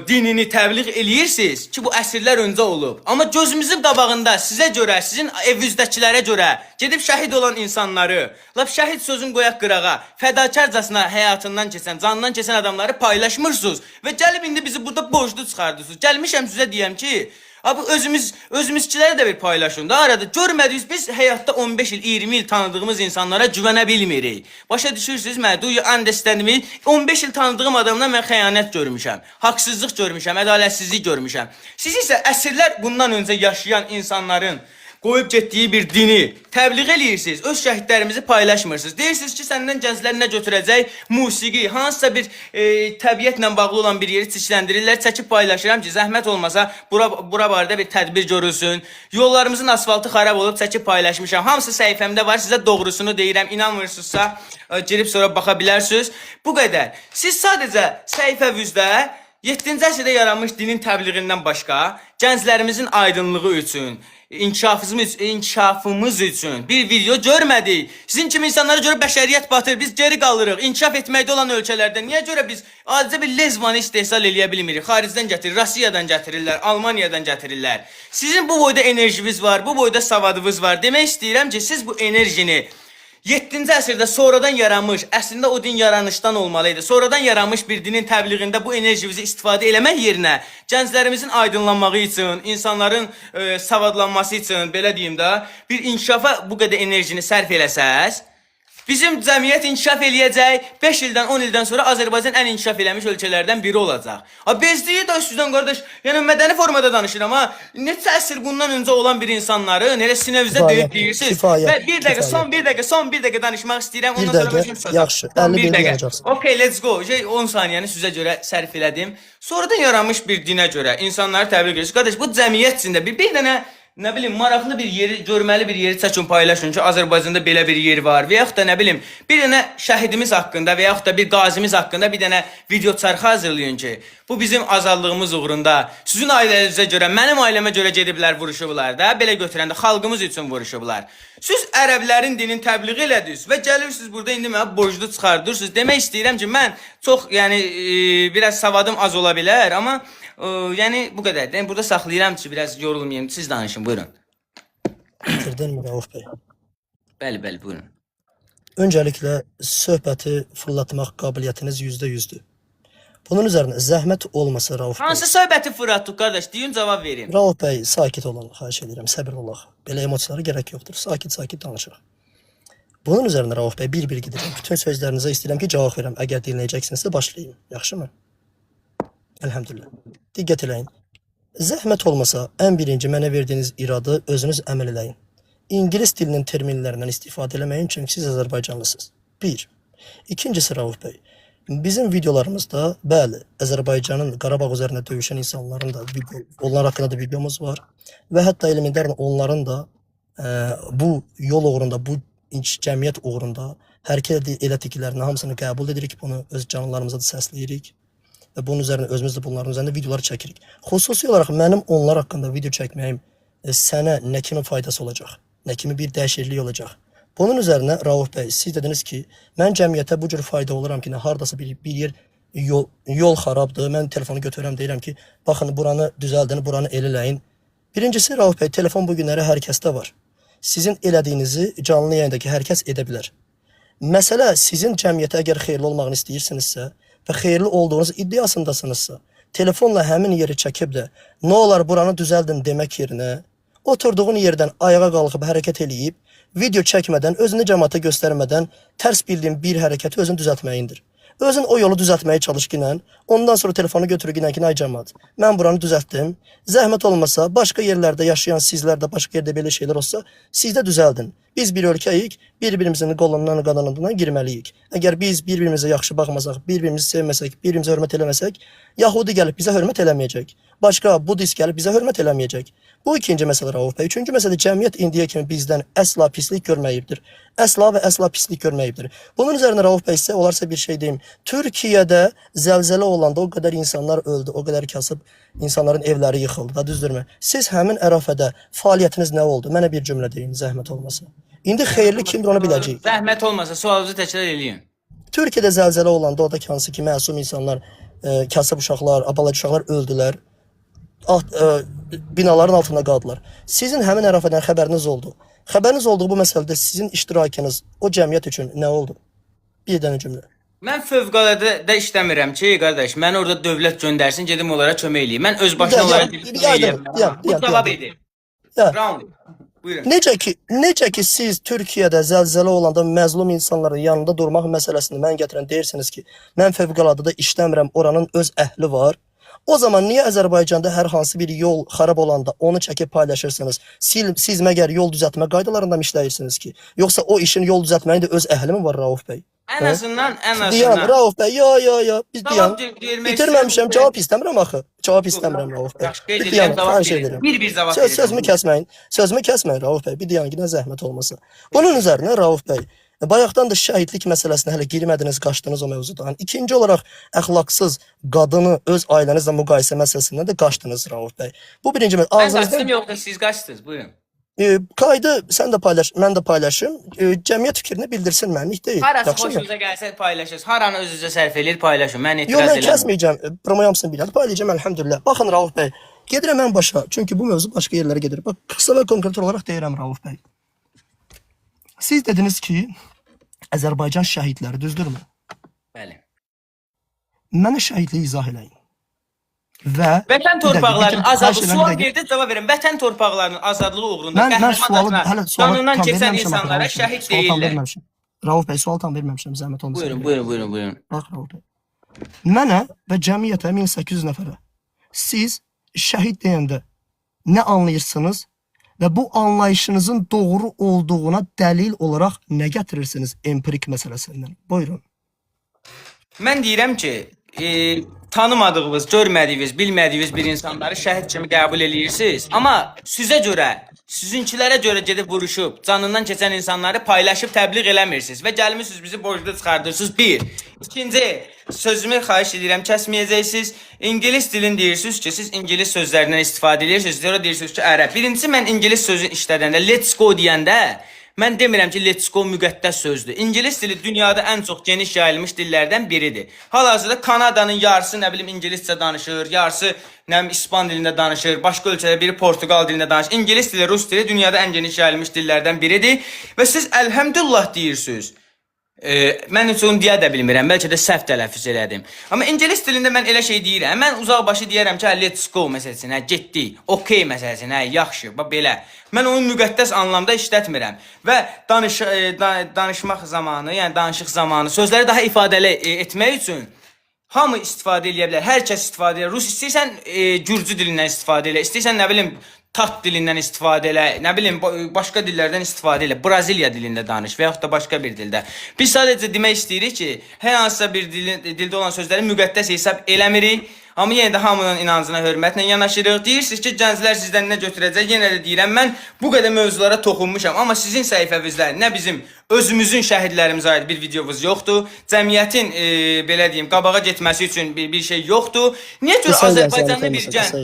dinini təbliğ eləyirsiniz ki, bu əsrlər öncə olub. Amma gözümüzün qabağında sizə görə, sizin evinizdəkilərə görə gedib şəhid olan insanları, lap şəhid sözün qoyaq qırağa, fədakarcasına həyatından keçən, canından keçən adamları paylaşmırsınız və gəlib indi bizi burada borclu çıxardırsınız. Gəlmişəm sizə deyəm ki, abi özümüzkilərə də bir paylaşın da arada. Görmədiniz, biz həyatda 15 il, 20 il tanıdığımız insanlara güvənə bilmirik. Başa düşürsünüz mə? Do you understand me? 15 il tanıdığım adamdan mən xəyanət görmüşəm, haqsızlıq görmüşəm, ədalətsizlik görmüşəm. Siz isə əsrlər bundan öncə yaşayan insanların qoyub getdiyi bir dini təbliğ eləyirsiniz, öz şəhidlərimizi paylaşmırsınız. Deyirsiniz ki, səndən gənclər nə götürəcək? Musiqi, hansısa bir təbiətlə bağlı olan bir yeri çirkləndirirlər, çəkib paylaşıram ki, zəhmət olmasa bura barədə bir tədbir görülsün. Yollarımızın asfaltı xarab olub, çəkib paylaşmışam. Hamısı səhifəmdə var, sizə doğrusunu deyirəm. İnanmırsınızsa, girib sonra baxa bilərsiniz. Bu qədər. Siz sadəcə səhifənizdə 7-ci əsrdə yaranmış dinin təbliğindən başqa, gənclərimizin aydınlığı üçün, inkişafımız üçün bir video görmədik. Sizin kimi insanlara görə bəşəriyyət batır, biz geri qalırıq. İnkişaf etməkdə olan ölkələrdə niyə görə biz adicə bir lezvanı istehsal eləyə bilmirik? Xaricdən gətirir, Rusiyadan gətirirlər, Almaniyadan gətirirlər. Sizin bu boyda enerjiniz var, bu boyda savadınız var. Demək istəyirəm ki, siz bu enerjini 7-ci əsrdə sonradan yaranmış, əslində o din yaranışdan olmalıydı. Sonradan yaranmış bir dinin təbliğində bu enerjinizi istifadə eləmək yerinə gənclərimizin aydınlanması üçün, insanların savadlanması üçün, belə deyim də, bir inkişafa bu qədər enerjini sərf eləsəz, bizim cəmiyyət inkişaf eləyəcək, 5 ildən, 10 ildən sonra Azərbaycan ən inkişaf eləmiş ölkələrdən biri olacaq. Bezdiyi də üstüdən qardaş, yəni mədəni formada danışıram, neçə əsr bundan öncə olan bir insanların elə sinəvizdə döyüb deyirsiniz. Və son bir dəqiqə danışmaq istəyirəm. Bir dəqiqə, yaxşı, 51 deyəcəksin. Okay, let's go. 10 saniyəni sizə görə sərf elədim. Sonradan yaranmış bir dinə görə insanları təbliğ edirsiniz. Qardaş, bu cəmiyyət içində bir dənə nə bilim, maraqlı bir yeri, görməli bir yeri çəkin paylaşın ki, Azərbaycanda belə bir yer var. Və yaxud da nə bilim, bir dənə şəhidimiz haqqında və yaxud da bir qazimiz haqqında bir dənə video çarxı hazırlayın ki, bu bizim azadlığımız uğrunda, sizin ailənizə görə, mənim ailəmə görə gediblər, vuruşublar da, belə götürəndə xalqımız üçün vuruşublar. Siz ərəblərin dinin təbliğ elədiniz və gəlirsiniz burada indi mənə borclu çıxardırsınız. Demək istəyirəm ki, mən çox, yəni, biraz savadım az ola bilər, amma yəni bu qədər. Yəni burada saxlayıram ki, biraz yorulmayayım. Siz danışın, buyurun. Bitirdin mi Rauf bəy? Bəli, buyurun. Öncəliklə söhbəti fırlatmaq qabiliyyətiniz %100'dür. Bunun üzərinə zəhmət olmasa Rauf bəy. Hansı söhbəti fırlatdıq qardaş? Deyin, cavab verin. Rauf bəy, sakit olun, xahiş edirəm, səbirli olaq. Belə emosiyalara gərək yoxdur. Sakit danışaq. Bunun üzərinə Rauf bəy bir gedəcəm. Bütün sözlərinizə istəyirəm ki, cavab verəm. Əgər dinləyəcəksinizsə başlayayım. Yaxşı mı? Elhamdülillah. Diqqət eləyin. Zəhmət olmasa, ən birinci mənə verdiyiniz iradı özünüz əməl eləyin. İngilis dilinin terminlərindən istifadə eləməyin, çünki siz Azərbaycanlısınız. Bir. İkincisi Rauf bəy, bizim videolarımızda, bəli, Azərbaycanın Qarabağ üzərində döyüşən insanların da onlar haqqında da videomuz var və hətta elementarən onların da bu yol uğrunda, bu cəmiyyət uğrunda hərəkət elətdiklərini hamısını qəbul edirik, bunu öz canlılarımıza da səsləyirik. Və bunun üzərində özümüz də bunların üzərində videoları çəkirik. Xüsusi olaraq mənim onlar haqqında video çəkməyim sənə nə kimi faydası olacaq, nə kimi bir dəyişiklik olacaq. Bunun üzərinə Rauf bəy, siz dediniz ki, mən cəmiyyətə bu cür fayda oluram ki, hardasa bir yer yol xarabdır, mən telefonu götürürəm, deyirəm ki, baxın, buranı düzəldin, buranı eləyin. Birincisi Rauf bəy, telefon bu günləri hər kəsdə var. Sizin elədiyinizi canlı yayındakı hər kəs edə bilər. Məsələ sizin cəmiyyətə əgər xeyirli olmağını istəyirsinizsə və xeyirli olduğunuz iddiasındasınızsa, telefonla həmin yeri çəkib də nə olar buranı düzəldin demək yerinə, oturduğun yerdən ayağa qalxıb hərəkət eləyib, video çəkmədən, özünü cəmaata göstərmədən tərs bildiyin bir hərəkəti özünü düzəltməyindir. Özün o yolu düzəltməyə çalış ginən. Ondan sonra telefonu götürür ginən ki, ay cəmaət, mən buranı düzəltdim. Zəhmət olmasa, başqa yerlərdə yaşayan sizlər də başqa yerdə belə şeylər olsa, siz də düzəldin. Biz bir ölkəyik, bir-birimizin qolundan, qanadından girməliyik. Əgər biz bir-birimizə yaxşı baxmasaq, bir-birimizi sevməsək, bir-birimizə hörmət eləməsək, Yahudi gəlib bizə hörmət eləməyəcək. Başqa Budist gəlib bizə hörmət eləməyəcək. Bu ikinci məsələ Rauf bəy. Üçüncü məsələ, cəmiyyət indiyə kimi bizdən əsla pislik görməyibdir. Əsla və əsla pislik görməyibdir. Bunun üzərinə Rauf bəy sizə olarsa bir şey deyim. Türkiyədə zəlzələ olanda o qədər insanlar öldü, o qədər kasıb insanların evləri yıxıldı da, düzdürmü? Siz həmin ərəfədə fəaliyyətiniz nə oldu? Mənə bir cümlə deyin, zəhmət olmasa. İndi xeyirli kimdir onu biləcəyik. Zəhmət olmasa sualınızı təkrar eləyin. Türkiyədə zəlzələ olanda orada hansı ki məsum insanlar, kasıb uşaqlar, abalacı uşaqlar öldülər. Binaların altında qaldılar. Sizin həmin ərəfədən xəbəriniz oldu. Xəbəriniz olduğu bu məsələdə sizin iştirakınız o cəmiyyət üçün nə oldu? Bir dənə cümlə. Mən fövqəladə işləmirəm ki, qardaş, məni orada dövlət göndərsin, gedim onlara kömək eləyim. Mən öz başına onlara kömək eləyəm. Bu cavab idi. Round. Buyurun. Necə ki siz Türkiyədə zəlzələ olanda məzlum insanların yanında durmaq məsələsini mən gətirən deyirsiniz ki, mən fövqəladədə işləmirəm, oranın öz əhli var. O zaman niyə Azərbaycanda hər hansı bir yol xarab olanda onu çəkib paylaşırsınız? Siz məgər yol düzəltmə qaydalarında mı işləyirsiniz ki? Yoxsa o işin yol düzəltməyin də öz əhli mi var Rauf bəy? Ən azından. Deyən Rauf bəy, ya, biz deyən. Bitirməmişəm, cavab istəmirəm axı. Cavab istəmirəm Rauf bəy. Bir deyən, xahiş edirəm. Bir cavab verin. Sözümü kəsməyin Rauf bəy. Bir deyən ki, nə zəhmət olmasa. Bunun üzərinə Rauf bəy, bayaqdan da şəhidlik məsələsinə hələ girmədiniz, qaçdınız o mövzudan. İkinci olaraq əxlaqsız qadını öz ailənizlə müqayisə məsələsindən də qaçdınız Rauf bəy. Bu birinci məsələ. Mən qaçdım yoxsa siz qaçdınız? Buyurun. Kaydı sən də paylaş, mən də paylaşım. Cəmiyyət fikrini bildirsin, mənlik deyil. Harası xoşunuza gəlsə paylaşırsınız. Haranı özünüzə sərf eləyir, paylaşın. Mən etiraz eləmirəm. eləmirəm. Yox, mən kəsməyəcəm. Promoyamsın bilən. Paylayacağam əlhəmdülillah. Baxın Rauf bəy, gedirəm ən başa. Çünki bu mövzu başqa yerlərə gedir. Bax, qısa və konkret olaraq deyirəm Rauf bəy. Siz dediniz ki, Azərbaycan şəhidləri, düzdürmü? Bəli. Mənə şəhidliyi izah eləyin. Və vətən torpaqlarının azadlığı, sual verdi, cavab verin. Vətən torpaqlarının azadlığı uğrunda qəhrəman adına canından keçən insanlara şəhid deyirlər. Rauf bəy, sual tam verməmişəm, zəhmət olmasın. Buyurun. Bax Rauf bəy. Mənə və cəmiyyətə 1800 nəfərə siz şəhid deyəndə nə anlayırsınız və bu anlayışınızın doğru olduğuna dəlil olaraq nə gətirirsiniz empirik məsələsindən? Buyurun. Mən deyirəm ki, tanımadığınız, görmədiyiniz, bilmədiyiniz bir insanları şəhid kimi qəbul eləyirsiniz. Amma sizə görə, sizinkilərə görə gedib vuruşub, canından keçən insanları paylaşıb təbliğ eləmirsiniz və gəlmişsiniz bizi borcda çıxardırsınız. Bir. İkinci, sözümü xahiş edirəm, kəsməyəcəksiniz. İngilis dilini deyirsiniz ki, siz ingilis sözlərindən istifadə edirsiniz, sonra deyirsiniz ki, ərəb. Birincisi, mən ingilis sözünü işlədəndə, let's go deyəndə, mən demirəm ki, let's go müqəddəs sözdür. İngilis dili dünyada ən çox geniş yayılmış dillərdən biridir. Hal-hazırda Kanadanın yarısı, nə bilim, ingiliscə danışır, yarısı, nə bilim, İspan dilində danışır, başqa ölkədə biri Portugal dilində danışır. İngilis dili, Rus dili dünyada ən geniş yayılmış dillərdən biridir və siz əlhəmdülillah deyirsiniz. Mən heç onu deyə də bilmirəm, bəlkə də səhv tələffüz elədim. Amma ingilis dilində mən elə şey deyirəm, mən uzaqbaşı deyərəm ki, let's go məsələsinə, getdik, okey məsələsinə, yaxşı, belə. Mən onu müqəddəs anlamda işlətmirəm və danışmaq zamanı, yəni danışıq zamanı sözləri daha ifadəli etmək üçün hamı istifadə edə bilər, hər kəs istifadə edir. Rus istəyirsən gürcü dilindən istifadə elə, istəyirsən nə bilim tat dilindən istifadə elə, nə bilim başqa dillərdən istifadə elə, Braziliya dilində danış və yaxud da başqa bir dildə. Biz sadəcə demək istəyirik ki, hər hansısa bir dildə olan sözləri müqəddəs hesab eləmirik. Amma yenə də hamının inancına hörmətlə yanaşırıq. Deyirsiniz ki, gənclər sizdən nə götürəcək? Yenə də deyirəm, mən bu qədər mövzulara toxunmuşam. Amma sizin səhifəvizdə nə bizim özümüzün şəhidlərimizə aid bir videomuz yoxdur. Cəmiyyətin, belə deyim, qabağa getməsi üçün bir şey yoxdur. Niyə görə Azərbaycanlı bir gənc,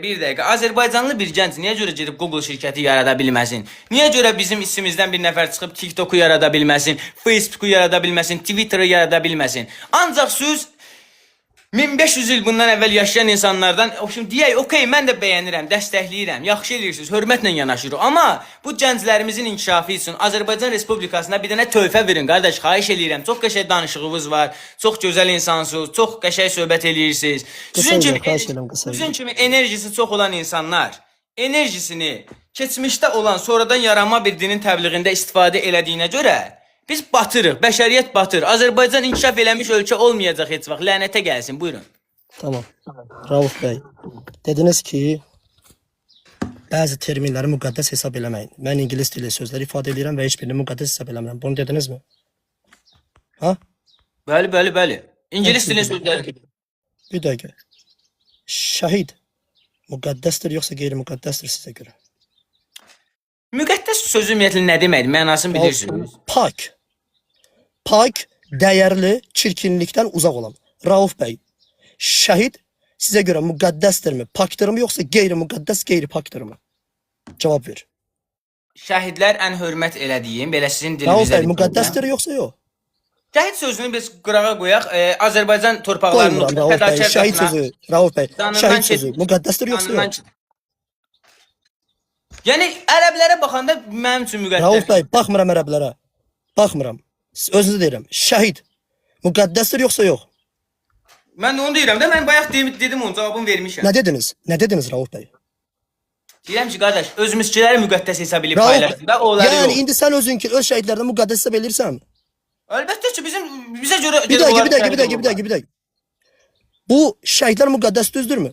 bir dəqiqə, Azərbaycanlı bir gənc niyə görə gedib Google şirkəti yarada bilməsin? Niyə görə bizim isimizdən bir nəfər çıxıb TikTok'u yarada bilməsin, Facebook'u yarada bilməsin, Twitter'ı yarada bilməsin? Ancaq siz 1500 il bundan əvvəl yaşayan insanlardan, deyək, okey, mən də bəyənirəm, dəstəkləyirəm, yaxşı eləyirsiniz, hörmətlə yanaşırıq. Amma bu gənclərimizin inkişafı üçün Azərbaycan Respublikasına bir dənə tövfə verin, qardaş, xahiş eləyirəm. Çox qəşəng danışığınız var, çox gözəl insansınız, çox qəşəng söhbət eləyirsiniz. Sizin kimi enerjisi çox olan insanlar, enerjisini keçmişdə olan, sonradan yaranma bir dinin təbliğində istifadə elədiyinə görə, Biz batırıq, bəşəriyyət batır. Azərbaycan inkişaf eləmiş ölkə olmayacaq heç vaxt. Lənətə gəlsin. Buyurun. Tamam. Rauf Bey, dediniz ki bazı terminləri müqəddəs hesab eləməyin. Mən ingilis dili sözləri ifadə edirəm və heç birini müqəddəs hesab eləmirəm. Bunu dedinizmi? Ha? Bəli, bəli, bəli. İngilis dilinin sözləri. Bir dəqiqə. Şəhid müqəddəsdir yoxsa qeyri-müqəddəsdir sizə görə? Müqəddəs sözü ümumiyyətlə nə deməkdir? Mənasını bilirsiniz. Pak. Pak, dəyərli, çirkinlikdən uzaq olan. Rauf Bey, şəhid sizə görə müqəddəsdirmi, pakdırmı yoxsa qeyri-müqəddəs, qeyri-pakdırmı? Cavab ver. Şəhidlər ən hörmət elədiyim, belə sizin Rauf dilinizdə. Bey, müqəddəsdir yoxsa yox? Şəhid sözünü biz qırağa qoyaq. Azərbaycan torpaqlarının Qoymuram Rauf Bey, şəhid sözü, Rauf Bey, şəhid sözü müqəddəsdir yoxsa yox? Yəni ərəblərə baxanda mənim üçün müqəddəs. Rauf Bey, baxmıram ərəblərə. Baxmıram. Özünüzü deyirəm. Şəhid müqəddəsdir yoxsa yox? Mən də onu deyirəm də, mən bayaq dedim onun cavabını vermişəm. Nə dediniz? Nə dediniz Rauf Bey? Deyirəm ki, qardaş, özümüzkiləri müqəddəs hesab edib Rauf paylaşdıq da, onları yəni yox. indi sən özün ki öz şəhidlərdən müqəddəs hesab edirsən. Əlbəttə ki, bizə görə Bir dəqiqə. Bu şəhidlər müqəddəs düzdürmü?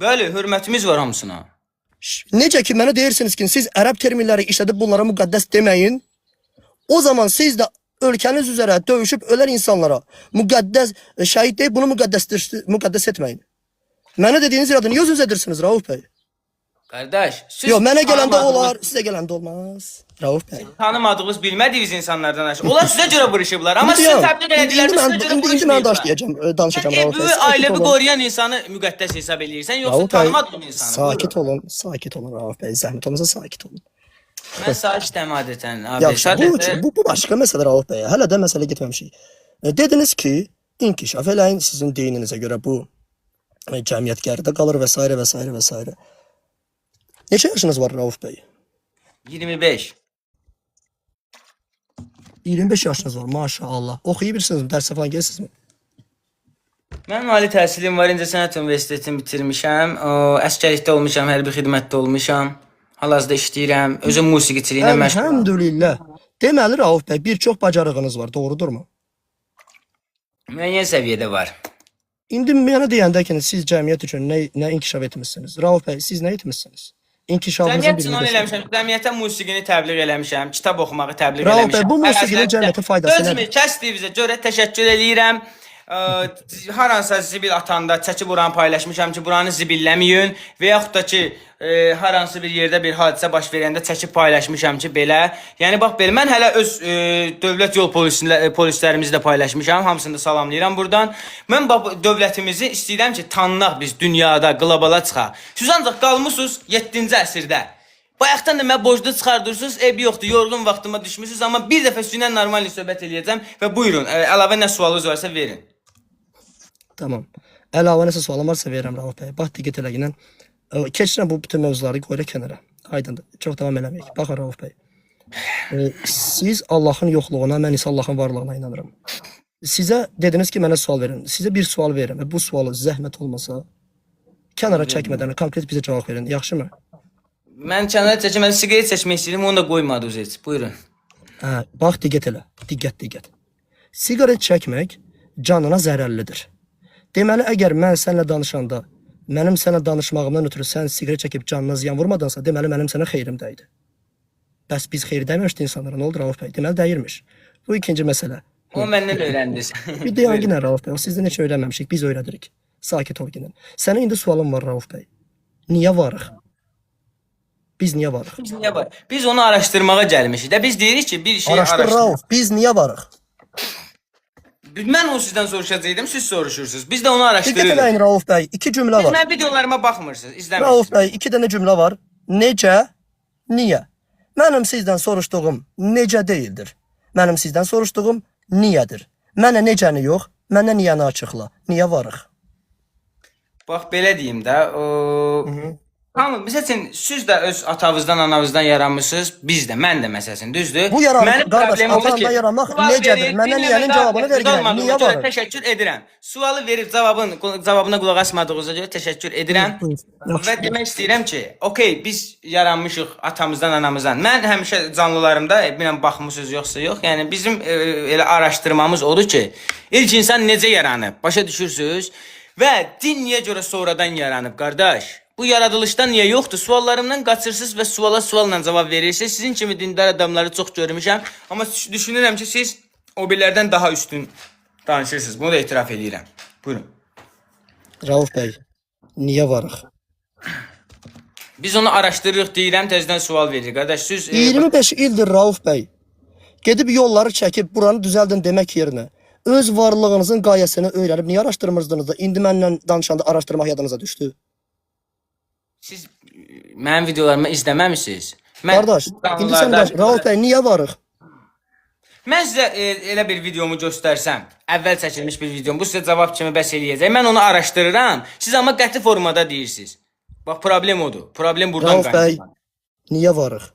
Bəli, hörmətimiz var hamısına. Necə ki mənə deyirsiniz ki, siz ərəb terminləri işlədib bunlara müqəddəs deməyin. O zaman siz də ölkəniz üzrə döyüşüb ölən insanlara müqəddəs şəhid deyib bunu müqəddəs etməyin. Mənə dediyiniz yerdə niyə özünüz edirsiniz Rauf Bey? Qardaş, siz Yox, mənə gələndə olar, sizə gələndə olmaz. Rauf Bəy. Tanımadığınız, bilmədiyiniz insanlardan danışır. Onlar sizə görə vuruşublar, amma sizə təbliğ elədilər, sizə görə İndi mən danışacağam Rauf Bəy. Ailəvi qoruyan insanı müqəddəs hesab eləyirsən, yoxsa tanımadığın insanı? Sakit olun Rauf Bəy, zəhmət olmasa sakit olun. Mən sakitəm adətən. Yaxşı, bu başqa məsələ Rauf Bəy. Hələ də məsələ getməmişik. Dediniz ki, inkişaf eləyin sizin dininizə görə bu cəmiyyət geridə qalır və s. və s. və s. Neçə yaşınız var Rauf Bəy? 25. 25 yaşınız var, maşallah. Oxuyabilirsiniz, dərsə falan gəlirsinizmi? Mənim ali təhsilim var, İncəsənət Universitetini bitirmişəm. Əskərlikdə olmuşam, hərbi xidmətdə olmuşam. Hal-hazırda işləyirəm, özüm musiqiçiliyinə məşğulam. Elhamdülillah. Deməli Rauf Bəy, bir çox bacarığınız var, doğrudurmu? Müəyyən səviyyədə var. İndi mənə deyəndə ki, siz cəmiyyət üçün nə inkişaf etmişsiniz? Rauf Bəy, siz nə etmişsiniz? Cəmiyyət üçün onu eləmişəm, cəmiyyətə musiqini təbliğ eləmişəm, kitab oxumağı təbliğ eləmişəm. Rauf Bəy, bu musiqinin cəmiyyətə faydası nədir? Özümü kəsdiyinizə görə təşəkkür eləyirəm. Hər hansısa zibil atanda çəkib buranı paylaşmışam ki, buranı zibilləməyin və yaxud da ki, hər hansı bir yerdə bir hadisə baş verəndə çəkib paylaşmışam ki, belə. Yəni bax belə, mən hələ öz dövlət yol polislərimizi də paylaşmışam, hamısını da salamlayıram buradan. Mən dövlətimizi istəyirəm ki, tanınaq biz dünyada, qlobala çıxaq. Siz ancaq qalmışsınız 7-ci əsrdə. Bayaqdan da mən borclu çıxardırsınız, ev yoxdur, yorğun vaxtıma düşmüşsünüz, amma bir dəfə sizinlə normal söhbət eləyəcəm və buyurun, əlavə nə sualınız varsa verin. Tamam. Əlavə nəsə sualım varsa verirəm Rauf Bəy. Bax, diqqət eləginən. Keçirəm bu bütün mövzuları qoyuruq kənara. Aydındır. Çox davam eləməyək. Baxın Rauf Bəy. Siz Allahın yoxluğuna, mən isə Allahın varlığına inanıram. Sizə dediniz ki, mənə sual verin. Sizə bir sual verirəm və bu sualı zəhmət olmasa kənara çəkmədən konkret bizə cavab verin. Yaxşımı? Mən kənara çəkəm, mən siqaret çəkmək istəyirəm, onu da qoymadınız heç. Buyurun. Bax, diqqət elə. Diqqət. Siqaret çəkmək canına zərərlidir. Deməli, əgər mən sənlə danışanda, mənim sənə danışmağımdan ötürü sən siqaret çəkib canına ziyan vurmadansa, deməli, mənim sənə xeyrim dəydi. Bəs biz xeyri dəyməmişdi insanlara, nə oldu Rauf Bəy? Deməli, dəyirmiş. Bu ikinci məsələ. O məndən öyrəndiniz. Bir deyən yenə Rauf Bəy, o sizdən heç öyrənməmişik, biz öyrədirik. Sakit ol yenə. Sənə indi sualım var Rauf Bəy. Niyə varıq? Biz niyə varıq? Biz niyə varıq? Biz onu araşdırmağa gəlmişik də. Biz deyirik ki, bir şey araşdır Rauf, biz niyə varıq? Mən onu sizdən soruşacaqdım, siz soruşursunuz. Biz də onu araşdırırıq. Diqqət eləyin Rauf Bəy, iki cümlə var. Mən videolarıma baxmırsınız, izləmirsiniz. Rauf Bəy, iki dənə cümlə var. Necə, niyə? Mənim sizdən soruşduğum necə deyildir. Mənim sizdən soruşduğum niyədir. Mənə necəni yox, mənə niyəni açıqla. Niyə varıq? Bax, belə deyim də, Tamam, məsəl üçün siz də öz atavızdan, anavızdan yaranmısınız, biz də, mən də məsəl üçün, düzdür? Bu yaranmış, Mənim qardaş, problemim odur atandan ki, yaranmaq sual necədir? verir, Məndən bir niyenin növə cavabını daha vergilən. olmadığına Niyə görə var? təşəkkür edirəm. Sualı verib cavabına qulaq asmadığınıza görə təşəkkür edirəm. Buyur, yaxşı. Və demək istəyirəm ki, okey, biz yaranmışıq atamızdan, anamızdan. Mən həmişə canlılarımda, bilməm baxmısınız yoxsa yox, yəni bizim elə araşdırmamız odur ki, ilk insan necə yaranıb, başa düşürsünüz? Və din niyə görə sonradan yaranıb, qardaş? Bu yaradılışdan niyə yoxdur? Suallarımdan qaçırsınız və sualla cavab verirsiniz. Sizin kimi dindar adamları çox görmüşəm, amma düşünürəm ki, siz o birlərdən daha üstün danışırsınız. Bunu da etiraf edirəm. Buyurun. Rauf bəy, niyə varıq? Biz onu araşdırırıq, deyirəm, təzədən sual veririk. Qardaş, siz 25 ildir Rauf bəy gedib yolları çəkib buranı düzəldin demək yerinə öz varlığınızın qayəsini öyrənib niyə araşdırmırdınız da indi mənlə danışanda araşdırmaq yadınıza düşdü? siz mənim videolarımı izləməmisiniz. Qardaş, indi sən danış. Rauf bəy, niyə varıq? Mən sizə elə bir videomu göstərsəm, əvvəl çəkilmiş bir videom, bu sizə cavab kimi bəs eləyəcək. Mən onu araşdırıram, siz amma qəti formada deyirsiniz. Bax, problem odur. Problem buradan Rauf bəy, qaynaqlanır. niyə varıq?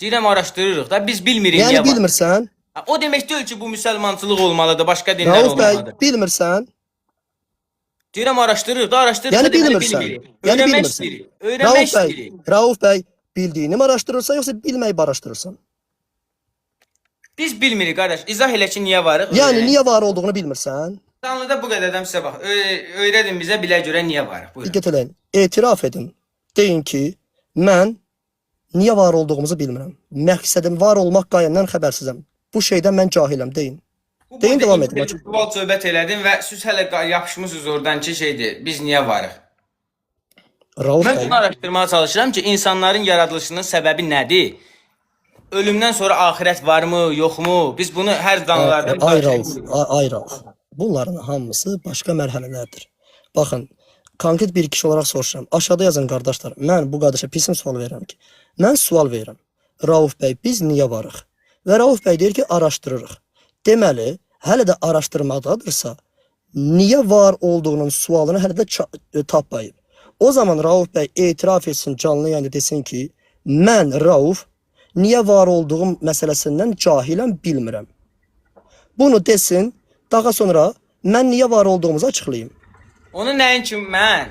Deyirəm, araşdırırıq da, biz bilmirik niyə Yəni var. bilmirsən? O demək deyil ki, bu müsəlmançılıq olmalıdır, başqa dinlər Rauf bəy, olmalıdır. bilmirsən? Deyirəm, araşdırırıq da, araşdırırıq Yəni da deməli bilmirsən. bilmirik. Yəni Öyrənmək bilmirsən. istəyirik. Öyrənmək istəyirik. Rauf bəy, bildiyini mi araşdırırsan yoxsa bilməyib araşdırırsan? Biz bilmirik, qardaş. İzah elə ki, niyə varıq? Yəni niyə var olduğunu bilmirsən? Canlıda bu qədərdən sizə bax. Öyrədin bizə, bilə görə niyə varıq? Buyurun. Diqqət eləyin. Etiraf edin. Deyin ki, mən niyə var olduğumuzu bilmirəm. Məqsədim var olmaq qayəndən xəbərsizəm. Bu şeydən mən cahiləm, deyin. Bu Deyin, boyda devam edin, açıq. intellektual söhbət elədin və siz hələ yapışmısınız oradan ki, şeydir, biz niyə varıq? Rauf Mən bəy, bunu araşdırmağa çalışıram ki, insanların yaradılışının səbəbi nədir? Ölümdən sonra axirət varmı, yoxmu? Biz bunu hər canlılardan ay Rauf, ay Rauf. Bunların hamısı başqa mərhələlərdir. Baxın, konkret bir kişi olaraq soruşuram. Aşağıda yazın qardaşlar. Mən bu qardaşa pisim sual verirəm ki. Mən sual verirəm. Rauf bəy, biz niyə varıq? Və Rauf bəy deyir ki, araşdırırıq. Deməli, hələ də araşdırmaqdadırsa, niyə var olduğunun sualını hələ də tapmayıb. O zaman Rauf bəy etiraf etsin, canlı yayında desin ki, mən Rauf niyə var olduğum məsələsindən cahiləm, bilmirəm. Bunu desin, daha sonra mən niyə var olduğumuzu açıqlayayım. Onu nəyin kimi mən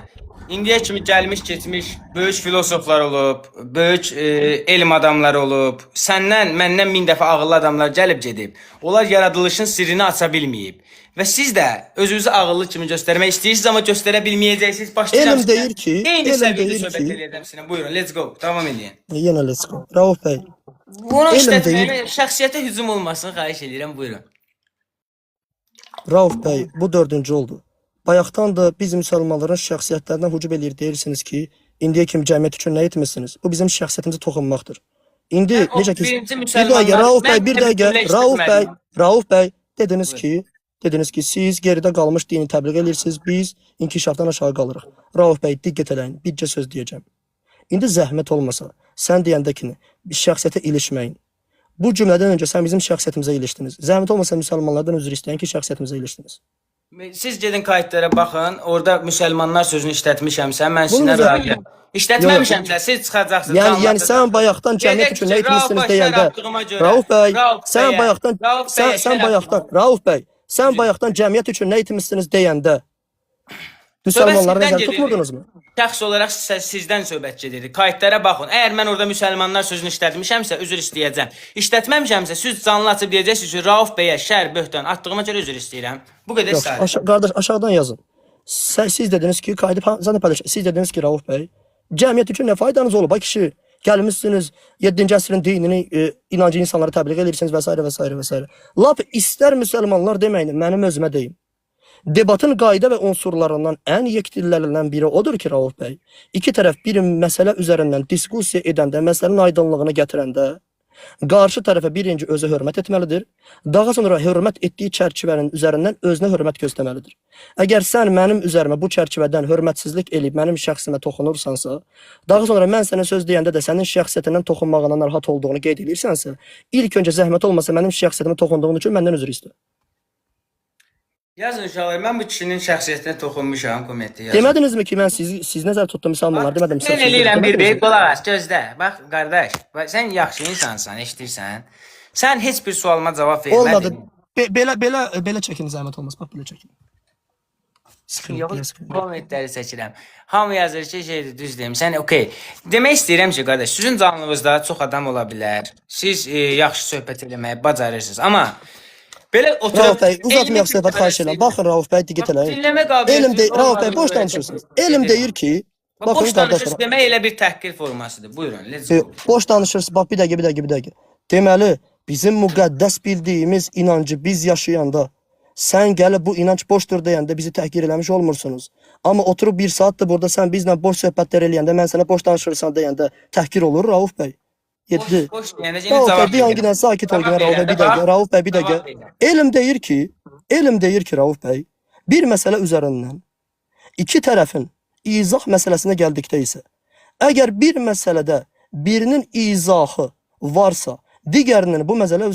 indiyə kimi gəlmiş keçmiş böyük filosoflar olub, böyük elm adamları olub, səndən, məndən 1000 dəfə ağıllı adamlar gəlib gedib. Onlar yaradılışın sirrini aça bilməyib. Və siz də özünüzü ağıllı kimi göstərmək istəyirsiniz, amma göstərə bilməyəcəksiniz. Başlayacağım. Elm deyir ki, eyni elm səviyyədə deyir söhbət ki, eləyəcəm sizə. Buyurun, let's go. Davam edin. yenə let's go. Rauf bəy, Bunu elm işlətməyə deyir- şəxsiyyətə hücum olmasını xahiş edirəm. Buyurun. Rauf bəy, bu dördüncü oldu. Bayaqdan da biz müsəlmanların şəxsiyyətlərinə hücum eləyir, deyirsiniz ki, indiyə kimi cəmiyyət üçün nə etmisiniz? Bu bizim şəxsiyyətimizə toxunmaqdır. İndi Mən o necə ki, birinci bir müsəlmanlar- dəqiqə, Rauf bəy, mən bir bunu dəqiqə, bütünləşdirmədim. Rauf bəy, dediniz ki, siz geridə qalmış dini təbliğ edirsiniz, biz inkişafdan aşağı qalırıq. Rauf bəy, diqqət eləyin, bircə söz deyəcəm. İndi zəhmət olmasa, sən deyəndə ki, biz şəxsiyyətə ilişməyin. Bu cümlədən öncə sən bizim şəxsiyyətimizə ilişdiniz. Zəhmət olmasa müsəlmanlardan üzr istəyin ki, şəxsiyyətimizə ilişdiniz. Siz gedin qayıtlara baxın, orada müsəlmanlar sözünü işlətmişəmsə, mən Bunu sizə da- razıyam. İşlətməmişəmsə, siz çıxacaqsınız. Yəni sən bayaqdan cəmiyyət üçün nə etmisiniz deyəndə, Rauf bəy, sən bayaqdan cəmiyyət üçün nə etmisiniz deyəndə müsəlmanları nəzərdə tutmurdunuzmu? Şəxs olaraq sizdən söhbət gedir. Qayıtlara baxın. Əgər mən orada müsəlmanlar sözünü işlətmişəmsə, üzr istəyəcəm. İşlətməmişəmsə, siz canlı açıb deyəcəksiniz ki, Rauf bəyə şər, böhtan atdığıma görə üzr istəyirəm. Bu qədər Yox, sadə. qardaş aşağıdan yazın. Siz dediniz ki, zaten paylaş. Siz dediniz ki, Rauf bəy, cəmiyyət üçün nə faydanız olub, ay kişi? Gəlmişsiniz 7-ci əsrin dinini, inancı insanlara təbliğ edirsiniz və s. və s. və s. Lap istər müsəlmanlar deməyin, mənim özümə deyim. Debatın qayda və unsurlarından ən yekdillərindən biri odur ki, Rauf bəy, iki tərəf bir məsələ üzərindən diskussiya edəndə, məsələnin aydınlığını gətirəndə, qarşı tərəfə birinci özü hörmət etməlidir, daha sonra hörmət etdiyi çərçivənin üzərindən özünə hörmət göstərməlidir. Əgər sən mənim üzərimə bu çərçivədən hörmətsizlik eləyib mənim şəxsimə toxunursansa, daha sonra mən sənə söz deyəndə də sənin şəxsiyyətindən toxunmağına narahat olduğunu qeyd edirsənsə, ilk öncə zəhmət olmasa mənim şəxsiyyətimə toxunduğun üçün məndən üzr istə. Yazın uşaqlar, mən bu kişinin şəxsiyyətinə toxunmuşam, kommentdə yazın. Demədinizmi ki, mən siz nəzər tutdum müsəlmanlar, demədim Mən eləyirəm bir deyib, qulaq as, gözlə. Bax, qardaş, sən yaxşı insansan, eşitirsən. Sən heç bir sualıma cavab Olmadı. vermədin. Belə çəkin, zəhmət olmaz. Bax, belə çəkin. Yox, kommentləri seçirəm. Hamı yazır ki, şeydir, düz deyim. Sən okey. Demək istəyirəm ki, qardaş, sizin canınızda çox adam ola bilər. Siz yaxşı söhbət eləməyi bacarırsınız. Amma belə oturub Rauf bəy, uzatmayaq söhbət xahiş edirəm. Baxın Rauf bəy, diqqət eləyin. Dinləmə qabiliyyəti. Rauf bəy, boş danışırsınız. Elm deyir ki, baxın boş danışırsınız qardaşlar. demək elə bir təhqir formasıdır. Buyurun, let's go. Boş danışırsınız. Bax, bir dəqiqə. Deməli, bizim müqəddəs bildiyimiz inancı biz yaşayanda, sən gəlib bu inanc boşdur deyəndə bizi təhqir eləmiş olmursunuz. Amma oturub bir saatdır burada sən bizlə boş söhbətlər eləyəndə, mən sənə boş danışırsan deyəndə təhqir olur Rauf bəy. 7. Boş deyəndə Rauf cavab bəy, bir an gidən sakit ol yenə Rauf bəy, bir dəqiqə. Rauf bəy, bir dəqiqə. Elm deyir ki Rauf bəy, bir məsələ üzərindən iki tərəfin izah məsələsinə gəldikdə isə, əgər bir məsələdə birinin izahı varsa, digərinin bu məsələ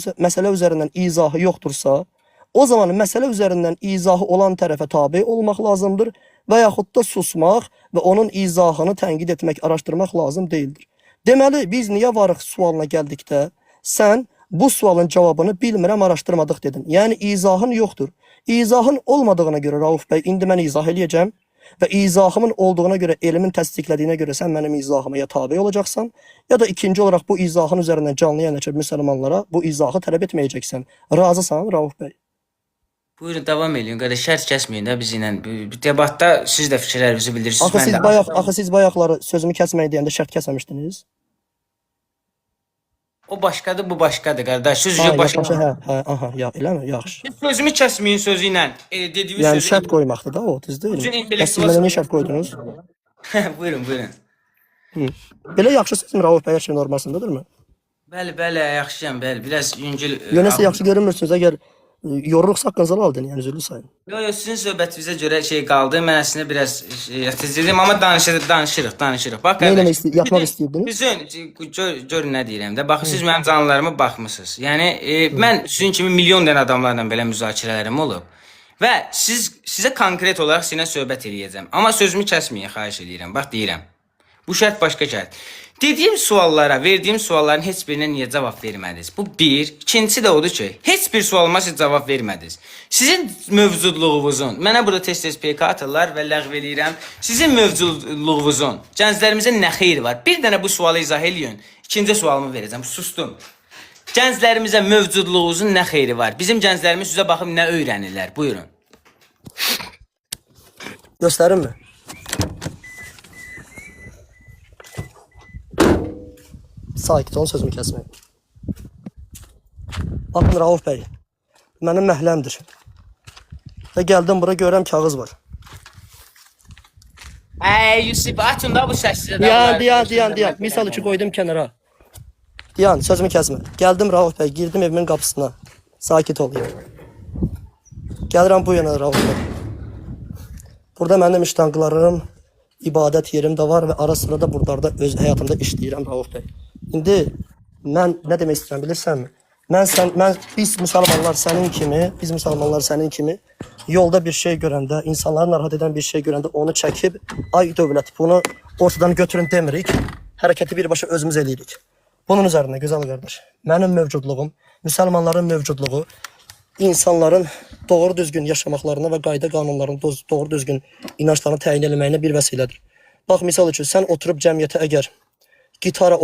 üzərindən izahı yoxdursa, o zaman məsələ üzərindən izahı olan tərəfə tabe olmaq lazımdır və yaxud da susmaq və onun izahını tənqid etmək, araşdırmaq lazım deyildir. Deməli, biz niyə varıq sualına gəldikdə, sən bu sualın cavabını bilmirəm, araşdırmadıq dedin. Yəni, izahın yoxdur. İzahın olmadığına görə, Rauf bəy, indi mən izah eləyəcəm və izahımın olduğuna görə, elmin təsdiqlədiyinə görə sən mənim izahıma ya tabe olacaqsan, ya da ikinci olaraq bu izahın üzərindən canlı yayın açıb müsəlmanlara bu izahı tələb etməyəcəksən. Razısan, Rauf bəy? Buyurun, davam edin. Qardaş, şərt kəsməyin də bizi ilə. Debatda siz də fikirlərinizi bildirirsiniz. Axı siz bayaqları sözümü kəsməyin deyəndə şərt kəsməmişdiniz. O başqadır, bu başqadır, qardaş. Söz başqa. Aha, ya, eləmi? Yaxşı. Sözümü kəsməyin sözü ilə. Dediyiniz Yəni sözü. şərt qoymaqdır da o, düzdür? Siz mənə nə şərt qoydunuz? Buyurun. Belə yaxşısınız Rauf bəy, hər şey normalsındadırmı? Bəli, yaxşıyam, bəli. Biraz yüngül. Yönəsə yaxşı görünmürsünüz, əgər yoruruq haqqınızı aldın, yəni üzrlü sayın. Yox, sizin söhbətinizə görə şey qaldı. Mən əslində biraz yatırdım, amma danışırıq. Bax, nə eləmək istəyirdiniz? Yatmaq istəyirdiniz? Bizim görün nə deyirəm də. Baxın, siz mənim canlılarıma baxmısınız. Yəni mən sizin kimi milyon dənə adamlarla belə müzakirələrim olub və sizə konkret olaraq sizinlə söhbət eləyəcəm. Amma sözümü kəsməyin, xahiş edirəm. Bax, deyirəm. Bu şərt başqa şərt. Dediyim suallara, verdiyim sualların heç birinə niyə cavab vermədiniz? Bu bir. İkincisi də odur ki, heç bir sualıma siz cavab vermədiniz. Sizin mövcudluğunuzun, mənə burada tez-tez PK atırlar və ləğv eləyirəm. Sizin mövcudluğunuzun gənclərimizə nə xeyri var? Bir dənə bu sualı izah eləyin. İkinci sualımı verəcəm. Sustum. Gənclərimizə mövcudluğunuzun nə xeyri var? Bizim gənclərimiz sizə baxıb nə öyrənirlər? Buyurun. Göstərinmi? Sakit olun, sözümü kəsməyin. Baxın Rauf bəy, mənim məhləmdir. Və gəldim bura görəm kağız var. Yusuf, atın da bu səssizə. Diyan. Misal üçün qoydum kənara. Diyan, sözümü kəsmə. Gəldim Rauf bəy, girdim evimin qapısına. Sakit ol. Gəlirəm bu yana Rauf bəy. Burada mənim iştanqlarım, ibadət yerim də var və ara sıra da buralarda öz həyatımda işləyirəm Rauf bəy. İndi mən nə demək istəyirəm bilirsənmi? Biz müsəlmanlar sənin kimi yolda bir şey görəndə, insanları narahat edən bir şey görəndə onu çəkib, ay dövlət, bunu ortadan götürün demirik, hərəkəti birbaşa özümüz eləyirik. Bunun üzərində, gözəl qardaş, mənim mövcudluğum, müsəlmanların mövcudluğu, insanların doğru düzgün yaşamaqlarına və qayda qanunlarının doğru düzgün inançlarını təyin etməyinə bir vəsilədir. Bax, misal üçün, sən oturub cəmiyyətə əgər gitara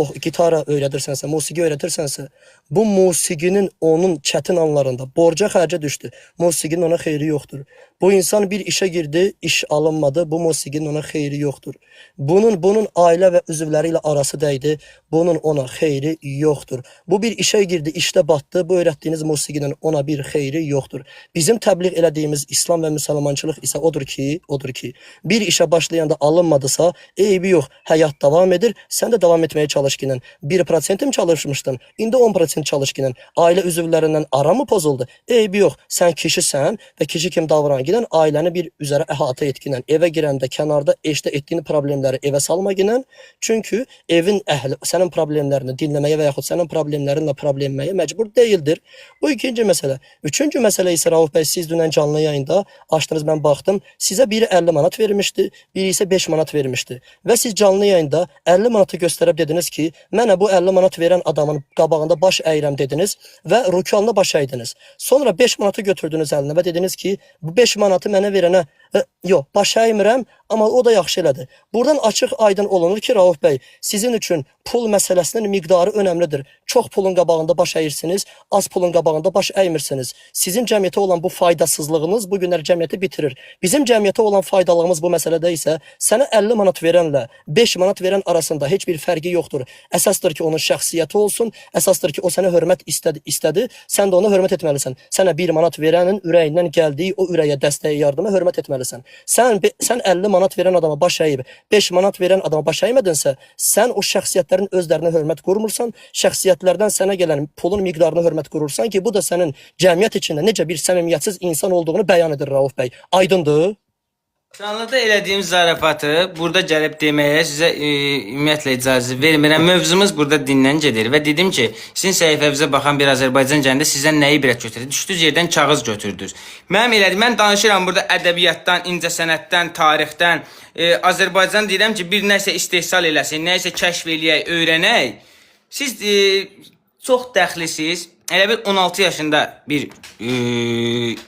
öyrədirsənsə, musiqi öyrədirsənsə, bu musiqinin onun çətin anlarında borca xərcə düşdü. Musiqinin ona xeyri yoxdur. Bu insan bir işə girdi, iş alınmadı, bu musiqinin ona xeyri yoxdur. Bunun ailə və üzvləri ilə arası dəydi, bunun ona xeyri yoxdur. Bu bir işə girdi, işdə batdı, bu öyrətdiyiniz musiqinin ona bir xeyri yoxdur. Bizim təbliğ elədiyimiz İslam və müsəlmançılıq isə odur ki, bir işə başlayanda alınmadısa, eybi yox, həyat davam edir, sən də davam etməyə çalış ki, 1%-im çalışmışdın, indi 10% çalış ki, ailə üzvlərindən ara mı pozuldu? Eybi yox, sən kişisən və kişi kimi davran. ilə ailəni bir üzərə əhatə etkinlə, evə girəndə kənarda eşdə etdiyin problemləri evə salmaqla, çünki evin əhli sənin problemlərini dinləməyə və yaxud sənin problemlərinlə problemləməyə məcbur deyildir. Bu ikinci məsələ. Üçüncü məsələ isə Rauf bəy, siz dünən canlı yayında açdınız, mən baxdım. Sizə biri 50 manat vermişdi, biri isə 5 manat vermişdi. Və siz canlı yayında 50 manatı göstərib dediniz ki, mənə bu 50 manat verən adamın qabağında baş əyirəm dediniz və rükanla baş əydiniz. Sonra 5 manatı götürdünüz əlinə və dediniz ki, bu 5 manatı mənə verənə yox, baş əymirəm, amma o da yaxşı elədi. Buradan açıq aydın olunur ki, Rauf bəy, sizin üçün pul məsələsinin miqdarı önəmlidir. Çox pulun qabağında baş əyirsiniz, az pulun qabağında baş əymirsiniz. Sizin cəmiyyətə olan bu faydasızlığınız bu günlər cəmiyyəti bitirir. Bizim cəmiyyətə olan faydalığımız bu məsələdə isə sənə 50 manat verənlə 5 manat verən arasında heç bir fərqi yoxdur. Əsasdır ki, onun şəxsiyyəti olsun, əsasdır ki, o sənə hörmət istədi, sən də ona hörmət etməlisən. Sənə 1 manat verənin ürəyindən gəldiyi o ürəyə, dəstəyə, yardıma hörmət etməlisən. Sən 50 manat verən adama baş əyib, 5 manat verən adama baş əymədinsə, sən o şəxsiyyətlərin özlərinə hörmət qurmursan, şəxsiyyətlərdən sənə gələn pulun miqdarına hörmət qurursan ki, bu da sənin cəmiyyət içində necə bir səmimiyyətsiz insan olduğunu bəyan edir Rauf bəy. Aydındır? Canlıda elədiyim zarafatı burada gəlib deməyə sizə ümumiyyətlə icazə vermirəm. Mövzumuz burada dindən gedir və dedim ki, sizin səhifənizə baxan bir Azərbaycan gəndə sizdən nəyi ibrət götürdü? Düşdüz yerdən kağız götürdünüz. Mən danışıram burada ədəbiyyatdan, incəsənətdən, tarixdən. Azərbaycan deyirəm ki, bir nəsə istehsal eləsin, nəsə kəşf eləyək, öyrənək. Siz çox dəxlisiz. Elə bir 16 yaşında bir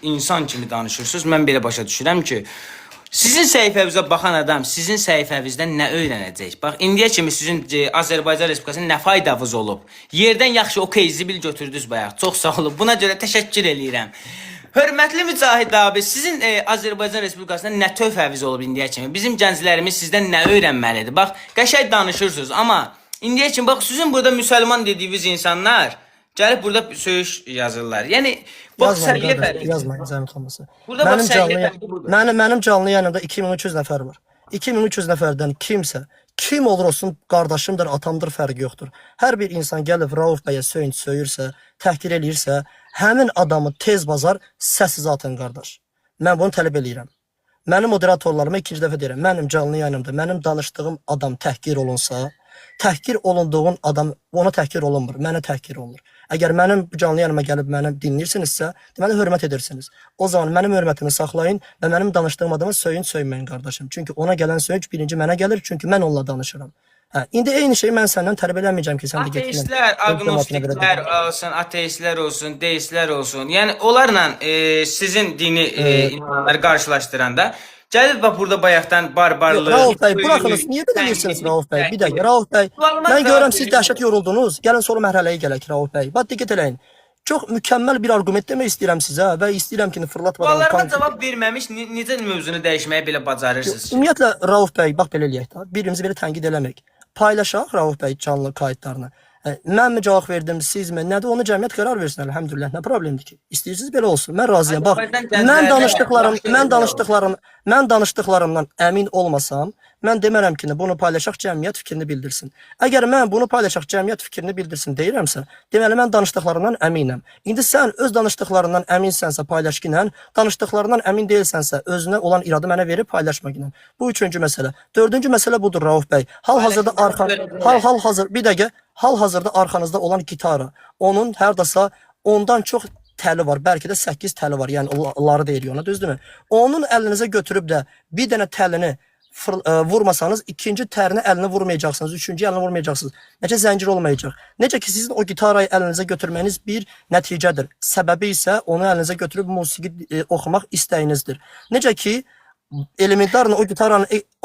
insan kimi danışırsınız. Mən belə başa düşürəm ki, sizin səhifənizə baxan adam sizin səhifənizdən nə öyrənəcək? Bax, indiyə kimi sizin Azərbaycan Respublikasının nə faydavız olub? Yerdən yaxşı okey zibil götürdünüz bayaq. Çox sağ olun. Buna görə təşəkkür eləyirəm. Hörmətli Mücahid abi, sizin Azərbaycan Respublikasında nə tövhəviz olub indiyə kimi? Bizim gənclərimiz sizdən nə öyrənməlidir? Bax, qəşəng danışırsınız, amma indiyə kimi bax, sizin burada müsəlman dediyiniz insanlar gəlib burada söyüş yazırlar. Yəni bax, səviyyə fərqi. Yazmayın, zəhmət olmasa. Burada bax, səviyyə fərqi burada. Mənim canlı yayınımda 2300 nəfər var. 2300 nəfərdən kimsə, kim olur olsun, qardaşımdır, atamdır, fərqi yoxdur. Hər bir insan gəlib Rauf bəyə söyürsə, təhqir eləyirsə, həmin adamı tez bazar səssiz atın, qardaş. Mən bunu tələb eləyirəm. Mənim moderatorlarıma ikinci dəfə deyirəm, mənim canlı yayınımda, mənim danışdığım adam təhqir olunsa, təhqir olunduğun adam ona təhqir olunmur, mənə təhqir olunur. Əgər mənim canlı yanıma gəlib mənim dinləyirsinizsə, deməli hörmət edirsiniz. O zaman mənim hörmətimi saxlayın və mənim danışdığım adamı söyməyin, qardaşım. Çünki ona gələn söyüş birinci mənə gəlir, çünki mən onunla danışıram. İndi eyni şeyi mən səndən tələb eləməyəcəm ki, sən də getdin. Ateistlər, agnostiklər olsun, ateistlər olsun, deistlər olsun. Yəni onlarla sizin dini insanları qarşılaşdıranda gəlib bax burada bayaqdan barbarlıq. Rauf bəy, buraxınız. Niyə belə deyirsiniz Rauf bəy? Bir dəqiqə Rauf bəy. Mən görürəm siz dəhşət yoruldunuz. Gəlin sonra mərhələyə gələk Rauf bəy. Bax diqqət eləyin. Çox mükəmməl bir arqument demək istəyirəm sizə və istəyirəm ki, fırlatmadan. Suallarıma cavab verməmiş necə mövzunu dəyişməyə belə bacarırsınız? Ümumiyyətlə Rauf bəy, bax belə eləyək də. Birimizi belə tənqid eləmək. Paylaşaq Rauf bəy canlı kayıtlarını. Mən mi cavab verdim, siz mi? Nədir? Onu cəmiyyət qərar versin, əlhəmdülillah. Nə problemdir ki? İstəyirsiniz belə olsun. Mən razıyam. Bax, mən danışdıqlarımdan əmin olmasam, mən demərəm ki, bunu paylaşaq, cəmiyyət fikrini bildirsin. Əgər mən bunu paylaşaq, cəmiyyət fikrini bildirsin deyirəmsə, deməli mən danışdıqlarımdan əminəm. İndi sən öz danışdıqlarından əminsənsə paylaşqınla, danışdıqlarından əmin deyilsənsə, özünə olan iradı mənə verib paylaşmaqla. Bu üçüncü məsələ. Dördüncü məsələ budur Rauf bəy. Hal-hazırda arxanızda olan gitara, onun hərdasa ondan çox təli var, bəlkə də 8 təli var, yəni onları deyirik ona, düzdürmü? Onun əlinizə götürüb də bir dənə təlini vurmasanız, ikinci tərini əlinə vurmayacaqsınız, üçüncü əlinə vurmayacaqsınız. Necə zəncir olmayacaq. Necə ki, sizin o gitarayı əlinizə götürməyiniz bir nəticədir. Səbəbi isə onu əlinizə götürüb musiqi oxumaq istəyinizdir. Necə ki, elementarla o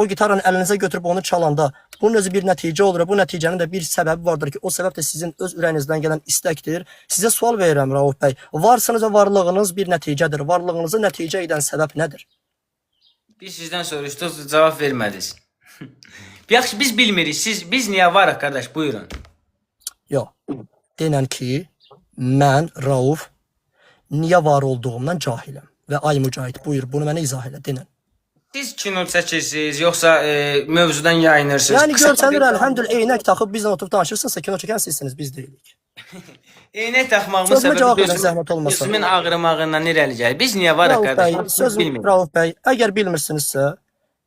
gitaranı əlinizə götürüb onu çalanda bunun özü bir nəticə olur. Bu nəticənin də bir səbəbi vardır ki, o səbəb də sizin öz ürəyinizdən gələn istəkdir. Sizə sual verirəm Rauf bəy. Varsınız və varlığınız bir nəticədir. Varlığınızı nəticə edən səbəb nədir? Biz sizdən soruşduq, cavab vermədiniz. Yaxşı, biz bilmirik. Biz niyə varıq, qardaş? Buyurun. Yox. Denən ki, mən Rauf niyə var olduğumdan cahiləm. Və ay Mücahid, buyur, bunu mənə izah elə, denən. Siz kino çəkirsiniz, yoxsa mövzudan yayınırsınız? Yəni görsənir, əlhəmdülillah, eynək taxıb bizlə oturub danışırsınızsa, kino çəkən sizsiniz, biz deyilik. Eynək taxmağımın Sözümə səbəbi cavab verin zəhmət olmasa. gözümün ağrımağından irəli gəlir. Biz niyə varıq Rauf bəy, qardaşım? sözüm Bilmirik. Rauf bəy, əgər bilmirsinizsə,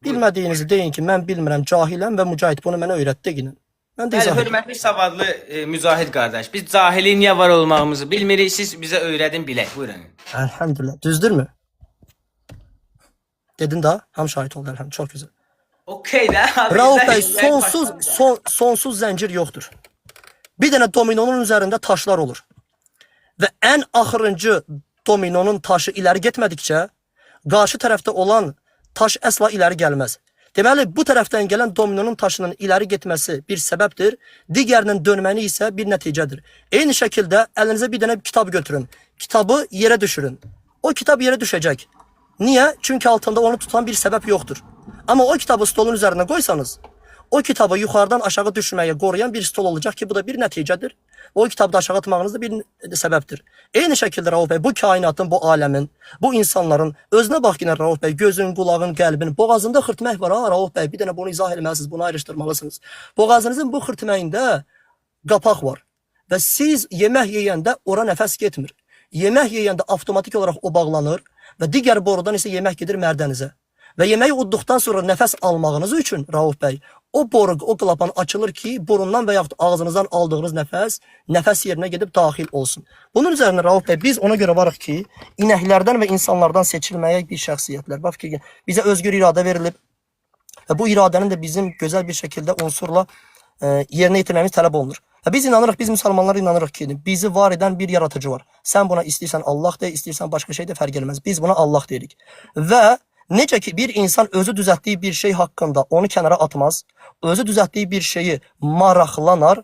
bilmədiyinizi deyin ki, mən bilmirəm, cahiləm və Mücahid bunu mənə öyrətdi deyin. Mən də Bəli, izah edirəm. hörmətli savadlı müzahid qardaş. Biz cahili niyə var olmağımızı bilmirik. Siz bizə öyrədin bilək. Buyurun. Elhamdülillah. Düzdürmü? Dedin daha, ham şahit oldu elhamdülillah. Çok güzel. Okey də. Rauf bəy, sonsuz zəncir yoxdur. Bir dənə dominonun üzərində taşlar olur. Və ən axırıncı dominonun taşı iləri getmədikcə, qarşı tərəfdə olan taş əsla iləri gəlməz. Deməli, bu tərəfdən gələn dominonun taşının iləri getməsi bir səbəbdir, digərinin dönməni isə bir nəticədir. Eyni şəkildə əlinizə bir dənə kitab götürün, kitabı yerə düşürün. O kitab yerə düşəcək. Niyə? Çünki altında onu tutan bir səbəb yoxdur. Amma o kitabı stolun üzərine qoysanız, o kitabı yuxarıdan aşağı düşməyə qoruyan bir stol olacaq ki, bu da bir nəticədir. O kitabda aşağı atmağınız da bir səbəbdir. Eyni şəkildə Rauf bəy, bu kainatın, bu aləmin, bu insanların özünə bax yenə Rauf bəy, gözün, qulağın, qəlbin, boğazında xırtmək var ha Rauf bəy, bir dənə bunu izah etməlisiniz, bunu ayrışdırmalısınız. Boğazınızın bu xırtməyində qapaq var və siz yemək yeyəndə ora nəfəs getmir. Yemək yeyəndə avtomatik olaraq o bağlanır və digər borudan isə yemək gedir mədənizə. Və yeməyi udduqdan sonra nəfəs almağınız üçün Rauf bəy, o boru, o klapan açılır ki, burundan və yaxud ağzınızdan aldığınız nəfəs yerinə gedib daxil olsun. Bunun üzərində Rauf bəy, biz ona görə varıq ki, inəklərdən və insanlardan seçilməyə bir şəxsiyyətlər. Bax ki, bizə özgür iradə verilib və bu iradənin də bizim gözəl bir şəkildə unsurla yerinə yetirmemiz tələb olunur. Biz inanırıq, biz müsəlmanlar inanırıq ki, bizi var edən bir yaratıcı var. Sən buna istəyirsən Allah de, istəyirsən başqa şey də fərq eləməz. Biz buna Allah deyirik. Və necə ki bir insan özü düzəltdiyi bir şey haqqında onu kənara atmaz, özü düzəltdiyi bir şeyi maraqlanar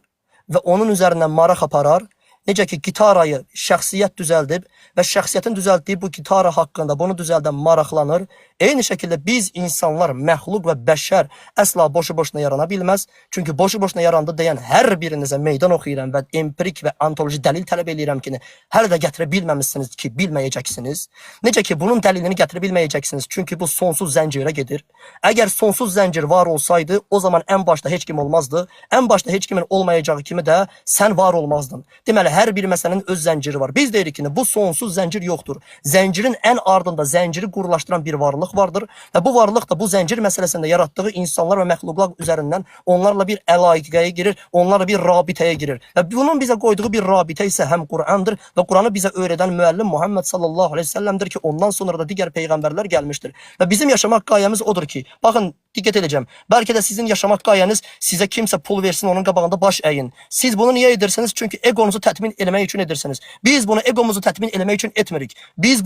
və onun üzərindən maraq aparar. Necə ki gitarayı şəxsiyyət düzəldib və şəxsiyyətin düzəltdiyi bu gitara haqqında bunu düzəldən maraqlanır. Eyni şəkildə biz insanlar, məxluq və bəşər əsla boşu-boşuna yarana bilməz. Çünki boşu-boşuna yarandı deyən hər birinizə meydan oxuyuram və empirik və antoloji dəlil tələb edirəm ki, hələ də gətirə bilməmişsiniz ki, bilməyəcəksiniz. Necə ki bunun dəlilini gətirə bilməyəcəksiniz, çünki bu sonsuz zəncirə gedir. Əgər sonsuz zəncir var olsaydı, o zaman ən başda heç kim olmazdı. Ən başda heç kimin olmayacağı kimi də sən var olmazdın. Deməli, hər bir məsələnin öz zənciri var. Biz deyirik ki, bu sonsuz zəncir yoxdur. Zəncirin ən ardında zənciri qurulaşdıran bir varlıq vardır və bu varlıq da bu zəncir məsələsində yaratdığı insanlar və məxluqlar üzərindən onlarla bir əlaqəyə girir, onlarla bir rabitəyə girir. Və bunun bizə qoyduğu bir rabitə isə həm Qurandır və Quranı bizə öyrədən müəllim Muhammed sallallahu aleyhi ve sellem'dir ki, ondan sonra da digər peyğəmbərlər gəlmişdir. Və bizim yaşamaq qayəmiz odur ki, baxın, diqqət edəcəm. Bəlkə də sizin yaşamaq qayəniz sizə kimsə pul versin, onun qabağında baş əyin. Siz bunu niyə edirsiniz? Çünki egonuzu tətmin eləmək üçün edirsiniz. Biz bunu egomuzu tətmin eləmək üçün etmirik. Biz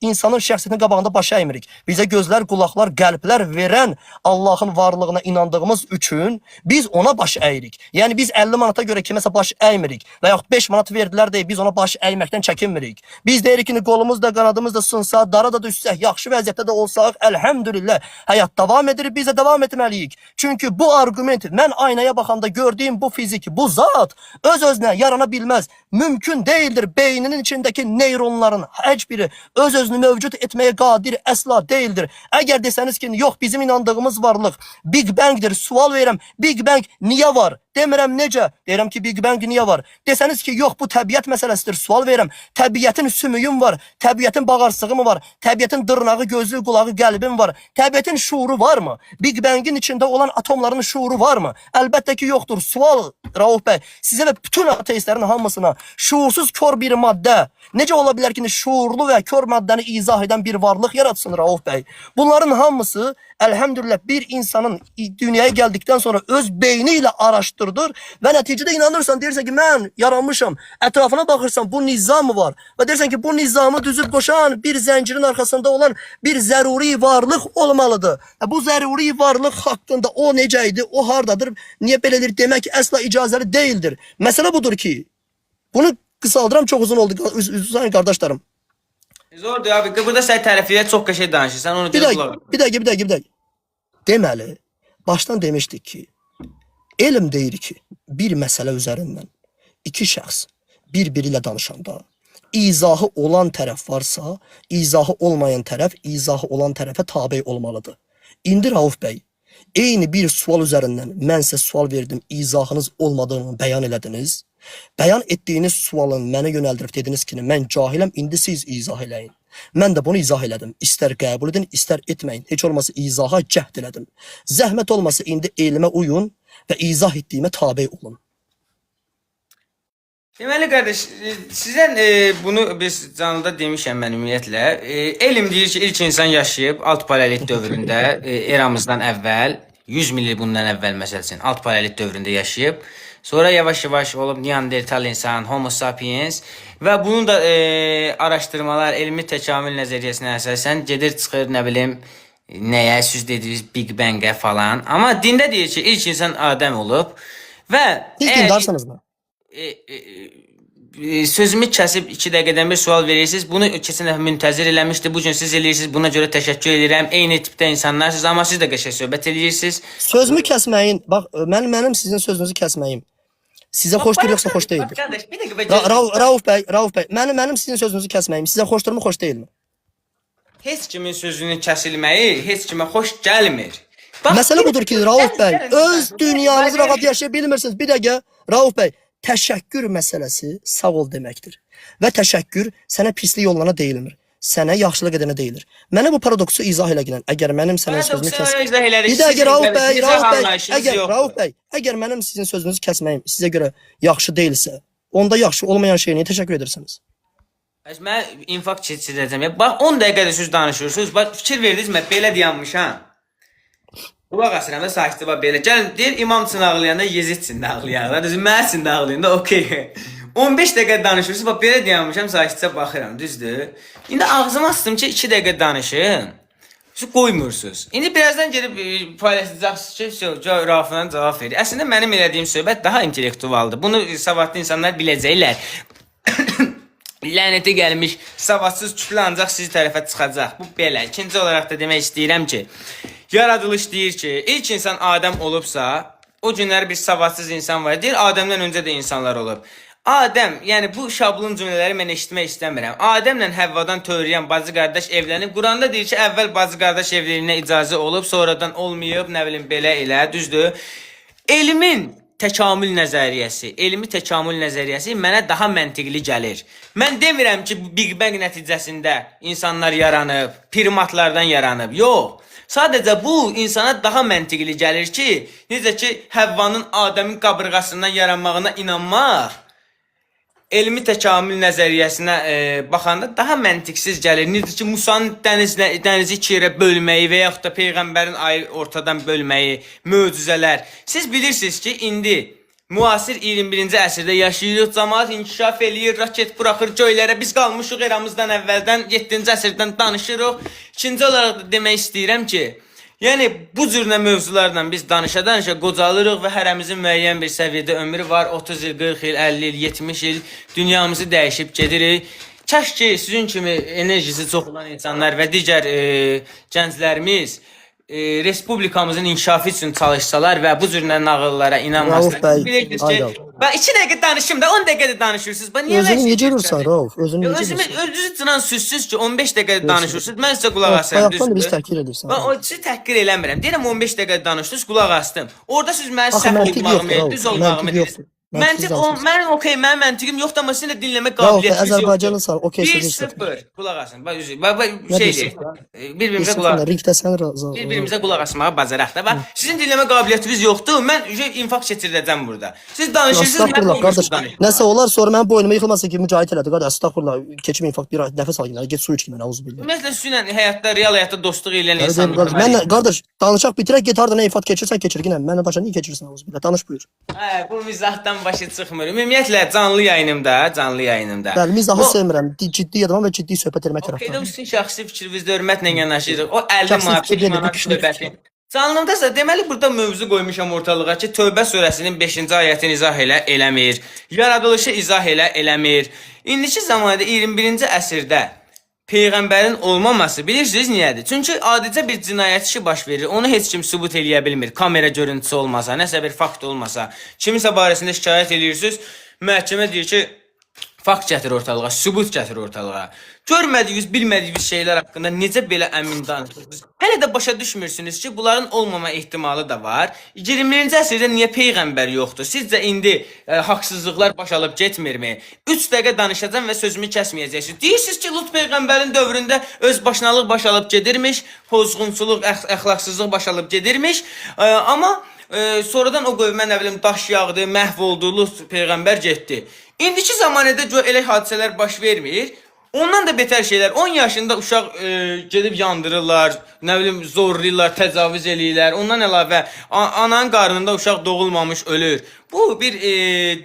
insanın şəxsiyyətinin qabağında baş əymirik. Bizə gözlər, qulaqlar, qəlblər verən Allahın varlığına inandığımız üçün biz ona baş əyirik. Yəni biz 50 manata görə kiməsə baş əymirik və yaxud 5 manat verdilər deyə biz ona baş əyməkdən çəkinmirik. Biz deyirik ki, qolumuz da, qanadımız da sınsa, dara da düşsək, yaxşı vəziyyətdə də olsaq, əlhəmdülillah, həyat davam edir, biz də davam etməliyik. Çünki bu argument, mən aynaya baxanda gördüyüm bu fizik, bu zat öz-özünə yarana bilməz. Mümkün değildir. Beyninin içindeki neyronların heç biri öz-özünü mövcud etməyə qadir əsla değildir. Əgər desəniz ki, yox, bizim inandığımız varlıq Big Bang'dir, sual verirəm, Big Bang niyə var? Demirəm necə? Deyirəm ki, Big Bang niyə var? Desəniz ki, yox, bu təbiət məsələsidir, sual verirəm. Təbiətin sümüyün var, təbiətin bağırsığı mı var? Təbiətin dırnağı, gözü, qulağı, qəlbin var. Təbiətin şuuru varmı? Big Bang'in içində olan atomların şuuru varmı? Əlbəttə ki, yoxdur. Sual Rauf bəy, sizə və bütün ateistlərin hamısına şuursuz kör bir maddə necə ola bilər ki, şuurlu və kör maddəni izah edən bir varlıq yaratsın Rauf bəy? Bunların hamısı elhamdülillah bir insanın dünyaya gəldikdən sonra öz beyni ilə araşdırdır və nəticədə inanırsan, deyirsən ki, mən yaranmışam. Ətrafına baxırsan, bu nizam var və deyirsən ki, bu nizamı düzüb qoşan bir zəncirin arxasında olan bir zəruri varlıq olmalıdır. Bu zəruri varlıq haqqında o necə idi, o hardadır, niyə belədir demək əsla icazəli deyildir. Məsələ budur ki, bunu qısaldıram, çox uzun oldu qardaşlarım. Zordur abi, burada sən tərəfiyyə çox qəşəng danışırsan, onu Bir dəqiqə. Deməli, başdan demişdik ki, elm deyir ki, bir məsələ üzərindən iki şəxs bir-biri ilə danışanda izahı olan tərəf varsa, izahı olmayan tərəf, izahı olan tərəfə tabe olmalıdır. İndi Rauf bəy, eyni bir sual üzərindən mən sizə sual verdim, izahınız olmadığını bəyan elədiniz Bəyan etdiyiniz sualın mənə yönəldirib dediniz ki, mən cahiləm, indi siz izah eləyin. Mən də bunu izah elədim. İstər qəbul edin, istər etməyin. Heç olmasa izaha cəhd elədim. Zəhmət olmasa indi elmə uyun və izah etdiyimə tabe olun. Deməli qardaş, sizə bunu biz canlıda demişəm mən ümumiyyətlə. Elm deyir ki, ilk insan yaşayıb alt paleolit dövründə, eramızdan əvvəl, 100 min il bundan əvvəl məsəl üçün alt paleolit dövründə yaşayıb. Sonra yavaş-yavaş olub Neandertal insan, Homo sapiens və bunun da araşdırmalar elmi təkamül nəzəriyyəsinə əsasən gedir çıxır, nə bilim, nəyə siz dediniz, Big Bang-ə falan. Amma dində deyir ki, ilk insan Adəm olub və Siz dindarsınız mı? Sözümü kəsib 2 dəqiqədən bir sual verirsiniz. Bunu keçən dəfə müntəzir eləmişdi. Bu gün siz eləyirsiniz. Buna görə təşəkkür edirəm. Eyni tipdə insanlarsınız, amma siz də qəşəng söhbət eləyirsiniz. Sözümü kəsməyin. Bax, mənim sizin sözünüzü kəsməyim. Sizə xoşdur yoxsa xoş deyildir? Qardaş, bir dəqiqə Rauf bəy, mənim sizin sözünüzü kəsməyim. Sizə xoşdurmu, xoş deyilmi? Heç kimin sözünün kəsilməyi heç kimə xoş gəlmir. Məsələ budur ki, Rauf bəy, öz dünyanızı rahat yaşaya bilmirsiniz. Bir dəqiqə, Rauf bəy, təşəkkür məsələsi sağ ol deməkdir. Və təşəkkür sənə pislik yoluna deyilmir. Sənə yaxşılıq edənə deyilir. Mənə bu paradoksu izah elə gələn. Əgər mənim sənin sözünü Bir dəqiqə Rauf bəy, əgər mənim sizin sözünüzü kəsməyim sizə görə yaxşı deyilsə, onda yaxşı olmayan şeyə niyə təşəkkür edirsiniz? Mən infarkt keçirəcəm. Bax 10 dəqiqədir siz danışırsınız. Bax fikir verdiniz mən belə dayanmışam. Qulaq asıram da sakitcə bax belə. Gəlin deyir imam üçün ağlayanda Yezid üçün də ağlayarlar. Düzdür, mən üçün də ağlayanda okey. 15 dəqiqə danışırsınız. Bax belə dayanmışam, sakitcə baxıram, düzdür? İndi ağzımı açdım ki 2 dəqiqə danışın. Siz qoymursunuz. İndi birazdan gedib paylaşacaqsınız ki, Raufdan cavab verir. Əslində mənim elədiyim söhbət daha intellektualdır. Bunu savadlı insanlar biləcəklər. Lənətə gəlmiş savadsız kütlə ancaq sizi tərəfə çıxacaq. Bu belə. İkinci olaraq da demək istəyirəm ki, yaradılış deyir ki, ilk insan Adəm olubsa, o günlər bir savadsız insan var. Deyir, Adəmdən öncə də insanlar olub. Adəm, yəni bu şablon cümlələri mən eşitmək istəmirəm. Adəmlə Həvvadan törəyən bacı qardaş evlənib. Quranda deyir ki, əvvəl bacı qardaş evliliyinə icazə olub, sonradan olmayıb, nə bilim belə elə, düzdür. Elmin təkamül nəzəriyyəsi mənə daha məntiqli gəlir. Mən demirəm ki, Big Bang nəticəsində insanlar yaranıb, primatlardan yaranıb. Yox. Sadəcə bu insana daha məntiqli gəlir ki, necə ki, Həvvanın Adəmin qabırğasından yaranmağına inanmaq elmi təkamül nəzəriyyəsinə baxanda daha məntiqsiz gəlir. Necə ki, Musanın dənizi iki yerə bölməyi və yaxud da Peyğəmbərin ayı ortadan bölməyi, möcüzələr. Siz bilirsiniz ki, indi müasir 21-ci əsrdə yaşayırıq, cəmaət inkişaf eləyir, raket buraxır göylərə, biz qalmışıq eramızdan əvvəldən, 7-ci əsrdən danışırıq. İkinci olaraq da demək istəyirəm ki, yəni bu cür mövzularla biz danışa-danışa qocalırıq və hərəmizin müəyyən bir səviyyədə ömrü var, 30 il, 40 il, 50 il, 70 il dünyamızı dəyişib gedirik. Kəş ki, sizin kimi enerjisi çox olan insanlar və digər gənclərimiz respublikamızın inkişafı üçün çalışsalar və bu cür nağıllara inanmasınlar. Bilirsiniz ki, ben 2 dəqiqə danışım da 10 dəqiqə danışırsınız. Özünü necə görürsən, Rauf? Özünüz cınan sözsüz ki, 15 dəqiqə danışırsınız. Mən sizə qulaq asıram. Bayaqdan biz təhqir edirsən. Ben sizi təhqir eləmirəm. Deyirəm 15 dəqiqə danışdınız, qulaq astım. Orada siz mənə səhv olmağımı, düz olmağımı deyirsiniz. Mənim okey, mənim məntiqim yoxdur, amma sizin də dinləmə qabiliyyətiniz yoxdur. Azərbaycanın sağ, okey 1-0. Qulaq asın. Şeydir. Bir-birimizə qulaq asmağa bacaraq da. Sizin dinləmə qabiliyyətiniz yoxdur. Mən infarkt keçirdəcəm burada. Siz danışırsınız, mən danışırsınız. Nəsə olar, sonra mənim boynuma yıxılmasın ki, mücahid elədi. Qardaş, astagfirullah, keçim infarkt, bir nəfəs al, get su iç ki, mən auzubillah. Ümumiyyətlə sizinlə həyatda, real həyatda dostluq eləyən insanlar. Mən qardaş, danışaq bitirək, get harda nə infarkt keçirsən, keçir. Mənə başa niyə keçirsən auzubillah? Danış buyur. Bu mizahdan başa çıxmır. Ümumiyyətlə canlı yayınımda. Bəli, mizahı sevmirəm. Ciddi adamam və ciddi söhbət etmək tərəfdarıyam. Sizin şəxsi fikrinizdə hörmətlə yanaşırıq. O 50 manat söhbəti. Canlımdasa deməli burada mövzu qoymuşam ortalığa ki, Tövbə surəsinin 5-ci ayətini izah eləmir. Yaradılışı izah eləmir. İndiki zamanda 21-ci əsrdə Peyğəmbərin olmaması bilirsiniz niyədir? Çünki adicə bir cinayət işi baş verir. Onu heç kim sübut eləyə bilmir. Kamera görüntüsü olmasa, nəsə bir fakt olmasa. Kimisə barəsində şikayət edirsiniz. Məhkəmə deyir ki, fakt gətir ortalığa, sübut gətir ortalığa. Görmədiyiniz, bilmədiyiniz şeylər haqqında necə belə əmin danışırsınız? Hələ də başa düşmürsünüz ki, bunların olmama ehtimalı da var. 20-ci əsrdə niyə peyğəmbər yoxdur? Sizcə indi haqsızlıqlar baş alıb getmirmi? 3 dəqiqə danışacağam və sözümü kəsməyəcəksiniz. Deyirsiniz ki, Lut peyğəmbərin dövründə öz başınalıq baş alıb gedirmiş, pozğunçuluq, əxlaqsızlıq baş alıb gedirmiş. Amma sonradan o qövmə nə bilim daş yağdı, məhv oldu, Lut peyğəmbər getdi. İndiki zamanədə elə hadisələr baş vermir. Ondan da betər şeylər. 10 yaşında uşaq gedib yandırırlar, nə bilim zorlayırlar, təcavüz eləyirlər. Ondan əlavə ananın qarnında uşaq doğulmamış ölür. Bu bir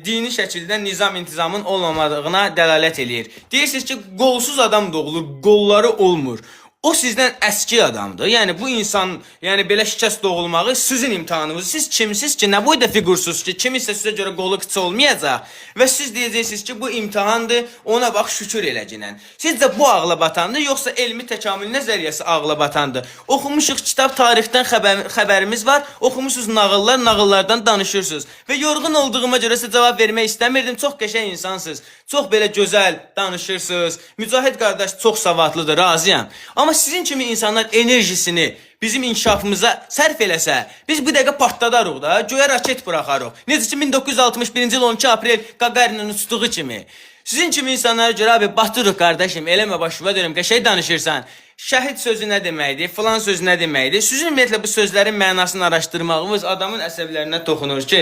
dini şəkildə nizam-intizamın olmamadığına dəlalət eləyir. Deyirsiniz ki, qolsuz adam doğulur, qolları olmur. O sizdən əski adamdır. Yəni bu insan, yəni belə şikəst doğulmağı sizin imtahanınız. Siz kimsiniz ki, nə boyda figursuz ki, kimisə sizə görə qolu qısa olmayacaq və siz deyəcəksiniz ki, bu imtahandır, ona bax şükür eləcəkən. Sizcə bu ağla batandır, yoxsa elmi təkamül nəzəriyyəsi ağla batandır? Oxumuşuq kitab, tarixdən xəbərimiz var, oxumuşsunuz nağıllar, nağıllardan danışırsınız və yorğun olduğuma görə sizə cavab vermək istəmirdim. Çox qəşəng insansınız, çox belə gözəl danışırsınız. Mücahid qardaş çox savadlıdır, razıyam. Amma sizin kimi insanlar enerjisini bizim inkişafımıza sərf eləsə, biz bu dəqiqə partladarıq da, göyə raket buraxarıq. Necə ki 1961-ci il 12 aprel Qagarinin uçduğu kimi. Sizin kimi insanlara görə abi batırıq qardaşım, eləmə başıma dönüm, qəşəng danışırsan. Şəhid sözü nə deməkdir, filan sözü nə deməkdir? Sizin ümumiyyətlə bu sözlərin mənasını araşdırmağınız adamın əsəblərinə toxunur ki,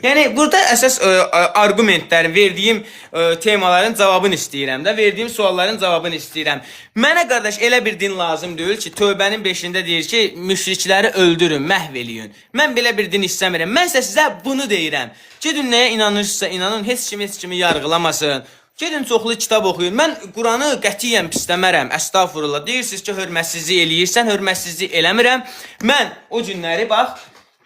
yəni burada əsas argumentlərin, verdiyim temaların cavabını istəyirəm də, verdiyim sualların cavabını istəyirəm. Mənə qardaş elə bir din lazım deyil ki, Tövbənin 5-də deyir ki, müşrikləri öldürün, məhv eləyin. Mən belə bir din istəmirəm. Mən isə sizə bunu deyirəm. Gedin nəyə inanırsınızsa inanın, heç kimi yargılamasın. Gedin çoxlu kitab oxuyun. Mən Quranı qətiyyən pisləmərəm. Əstağfurullah. Deyirsiniz ki, hörmətsizlik eləyirsən, hörmətsizlik eləmirəm. Mən o günləri bax,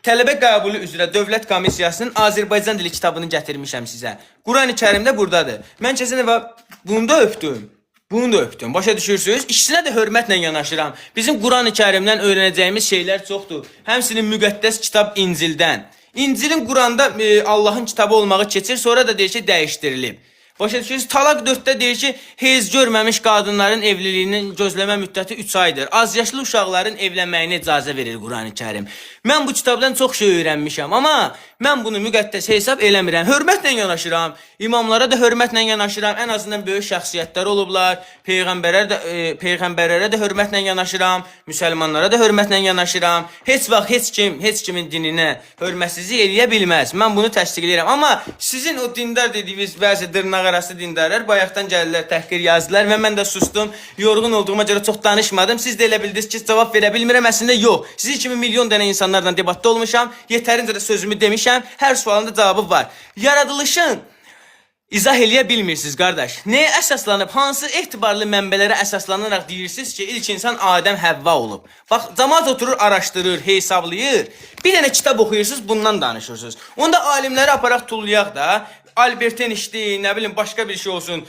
tələbə qəbulu üzrə Dövlət Komissiyasının Azərbaycan dili kitabını gətirmişəm sizə. Qurani-Kərimdə buradadır. Mən keçən dəfə bunu da öpdüm. Bunu da öpdüm. Başa düşürsünüz? İkisinə də hörmətlə yanaşıram. Bizim Qurani-Kərimdən öyrənəcəyimiz şeylər çoxdur. Həmçinin müqəddəs kitab İncildən. İncilin Quranda Allahın kitabı olmağı keçir, sonra da deyir ki, dəyişdirilib. Başa düşürsünüz, Talaq 4-də deyir ki, heyz görməmiş qadınların evliliyinin gözləmə müddəti 3 aydır. Az yaşlı uşaqların evlənməyinə icazə verir Qurani-Kərim. Mən bu kitabdan çox şey öyrənmişəm, amma mən bunu müqəddəs hesab eləmirəm. Hörmətlə yanaşıram, imamlara da hörmətlə yanaşıram. Ən azından böyük şəxsiyyətlər olublar, peyğəmbərlərə də hörmətlə yanaşıram, müsəlmanlara da hörmətlə yanaşıram. Heç vaxt heç kimin dininə hörmətsizlik eləyə bilməz. Mən bunu təsdiqləyirəm. Amma sizin o dindar dediyiniz bəzi dırnaq arası dindarlar bayaqdan gəlirlər, təhqir yazdılar və mən də sustum. Yorğun olduğuma görə çox danışmadım. Siz də elə bildiniz ki, cavab verə bilmirəm. Əslində yox. Sizin kimi milyon dənə insanlarla debatda olmuşam. Yetərincə də sözümü demişəm. Hər sualında cavabı var. Yaradılışın İzah eləyə bilmirsiniz, qardaş. Nəyə əsaslanıb, hansı etibarlı mənbələrə əsaslanaraq deyirsiniz ki, ilk insan Adəm Həvva olub? Bax, cəmaət oturur, araşdırır, hesablayır. Bir dənə kitab oxuyursunuz, bundan danışırsınız. Onda alimləri aparaq tullayaq da, Albert Einstein, nə bilim, başqa bir şey olsun.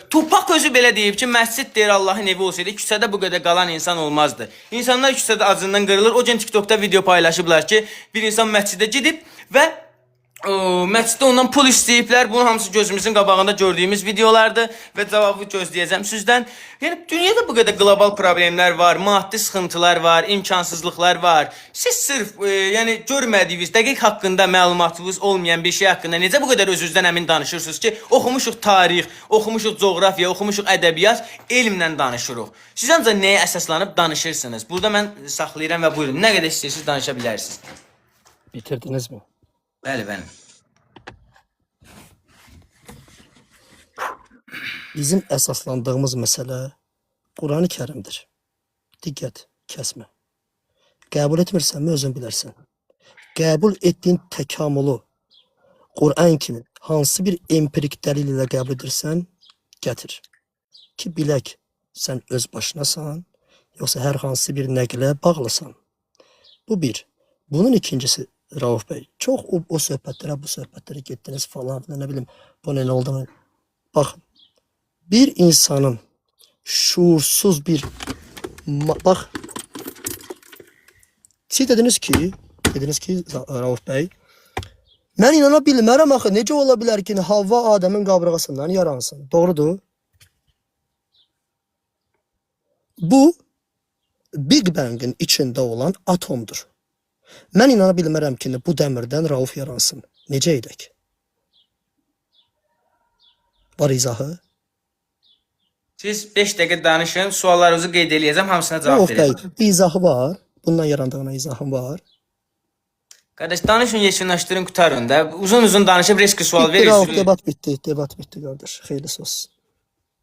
Tupac özü belə deyib ki, məscid deyir Allahın evi olsaydı, küçədə bu qədər qalan insan olmazdı. İnsanlar küçədə acından qırılır. O gün TikTokda video paylaşıblar ki, bir insan məscidə gedib və məsciddə ondan pul istəyiblər. Bunun hamısı gözümüzün qabağında gördüyümüz videolardır və cavabı gözləyəcəm sizdən. Yəni, dünyada bu qədər qlobal problemlər var, maddi sıxıntılar var, imkansızlıqlar var. Siz sırf yəni, görmədiyiniz, dəqiq haqqında məlumatınız olmayan bir şey haqqında necə bu qədər özünüzdən əmin danışırsınız ki, oxumuşuq tarix, oxumuşuq coğrafiya, oxumuşuq ədəbiyyat, elmlə danışırıq. Siz ancaq nəyə əsaslanıb danışırsınız? Burada mən saxlayıram və buyurun, nə qədər istəyirsiniz danışa bilərsiniz. Bitirdinizmi? Bəli, bəli. Bizim əsaslandığımız məsələ Qurani-Kərimdir. Diqqət, kəsmə. Qəbul etmirsənmi, özün bilərsən. Qəbul etdiyin təkamülü Quran kimi hansı bir empirik dəlil ilə qəbul edirsən, gətir. Ki, bilək, sən öz başınasan, yoxsa hər hansı bir nəqlə bağlısan. Bu bir. Bunun ikincisi, Rauf bəy, çox o söhbətlərə, bu söhbətlərə getdiniz falan, nə bilim, bu nə oldu? Baxın, bir insanın şuursuz bir, bax, siz dediniz ki, Rauf bəy, mən inana bilmərəm axı, necə ola bilər ki, Havva Adəmin qabrağasından yaransın, doğrudur? Bu Big Bang'in içində olan atomdur. Mən inana bilmərəm ki, bu dəmirdən Rauf yaransın. Necə edək? Var izahı? Siz 5 dəqiqə danışın, suallarınızı qeyd eləyəcəm, hamısına cavab Rauf bəy, verəcəm. izahı var. Bundan yarandığına izahım var. Qardaş, danışın, yekunlaşdırın, qutarın da. Uzun danışıb riskli sual Bitti Rauf, verirsiniz. debat bitti. Debat bitti qardaş. Xeyirli olsun.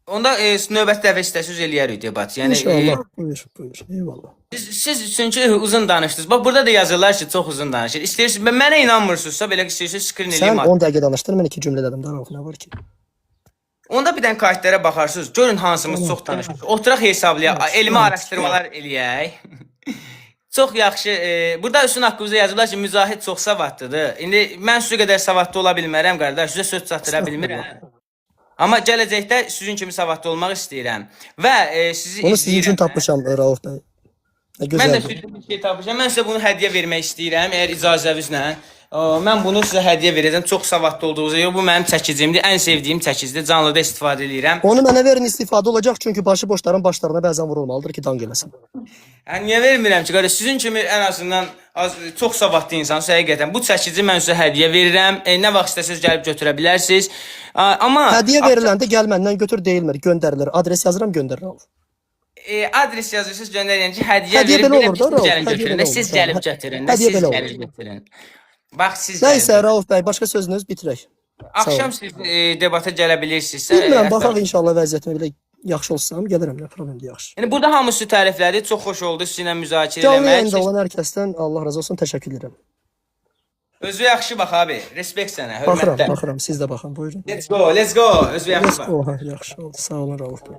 Onda növbəti dəfə istəsiniz eləyərik debat. Yəni İnşallah. Buyur, buyur. Eyvallah. siz çünki uzun danışdınız. Bax burada da yazırlar ki, çox uzun danışır. İstəyirsiniz, mənə inanmırsınızsa belə istəyirsiniz skrin Sən eləyim. 10 dəqiqə danışdın, mən 2 cümlə dedim. Daha Rauf, nə var ki? Onda bir dənə kayıtlara baxarsınız. Görün hansımız çox danışır. Oturaq hesablayaq, elmi araşdırmalar eləyək. Çox yaxşı. Burada üstün haqqımızda yazıblar ki, Müzahid çox savadlıdır. İndi mən sizə qədər savadlı ola bilmərəm, qardaş. Sizə söz çatdıra bilmirəm. Amma gələcəkdə sizin kimi savadlı olmaq istəyirəm. Və sizi Onu sizin üçün izləyirəm. tapmışam Rauf bəy. Nə Mən də gözəldir. sizin üçün bir şey tapmışam. Mən sizə bunu hədiyyə vermək istəyirəm, əgər icazənizlə. Mən bunu sizə hədiyyə verəcəm. Çox savadlı olduğunuza görə bu mənim çəkicimdir. Ən sevdiyim çəkicidir. Canlıda istifadə edirəm. Onu mənə verin, istifadə olacaq çünki başı boşların başlarına bəzən vurulmalıdır ki, danq eləsin. Niyə vermirəm ki, qardaş? Sizin kimi ən azından çox savadlı insansınız həqiqətən. Bu çəkici mən sizə hədiyyə verirəm. Nə vaxt istəsəz gəlib götürə bilərsiniz. Amma Hədiyyə veriləndə gəl məndən götür deyilmir, göndərilir. Adres yazıram, göndərirəm. adres yazırsınız, göndərin ki, hədiyyə Hədiyyə verin. belə Belə olur da, siz Rauf, gəlib hədiyyə götürün. belə Siz olur. gəlib götürün. Hədiyyə Siz belə gəlib olur. götürün. Bax siz Nəysə gəlin. Rauf bəy, başqa sözünüz bitirək. Axşam siz debata gələ bilirsinizsə. Bilmirəm, baxaq inşallah vəziyyətimi belə yaxşı olsam, gəlirəm, nə problemdir, yaxşı. Yəni burada hamısı təriflədi. Çox xoş oldu sizinlə müzakirə Canlı eləmək. yayında olan hər kəsdən Allah razı olsun, təşəkkür edirəm. Özü yaxşı bax abi. Respekt sənə, Baxıram, hörmətlər. baxıram, siz də baxın, buyurun. Let's go, let's go. Özü yaxşı Let's bax. go, yaxşı oldu, sağ olun Rauf bəy.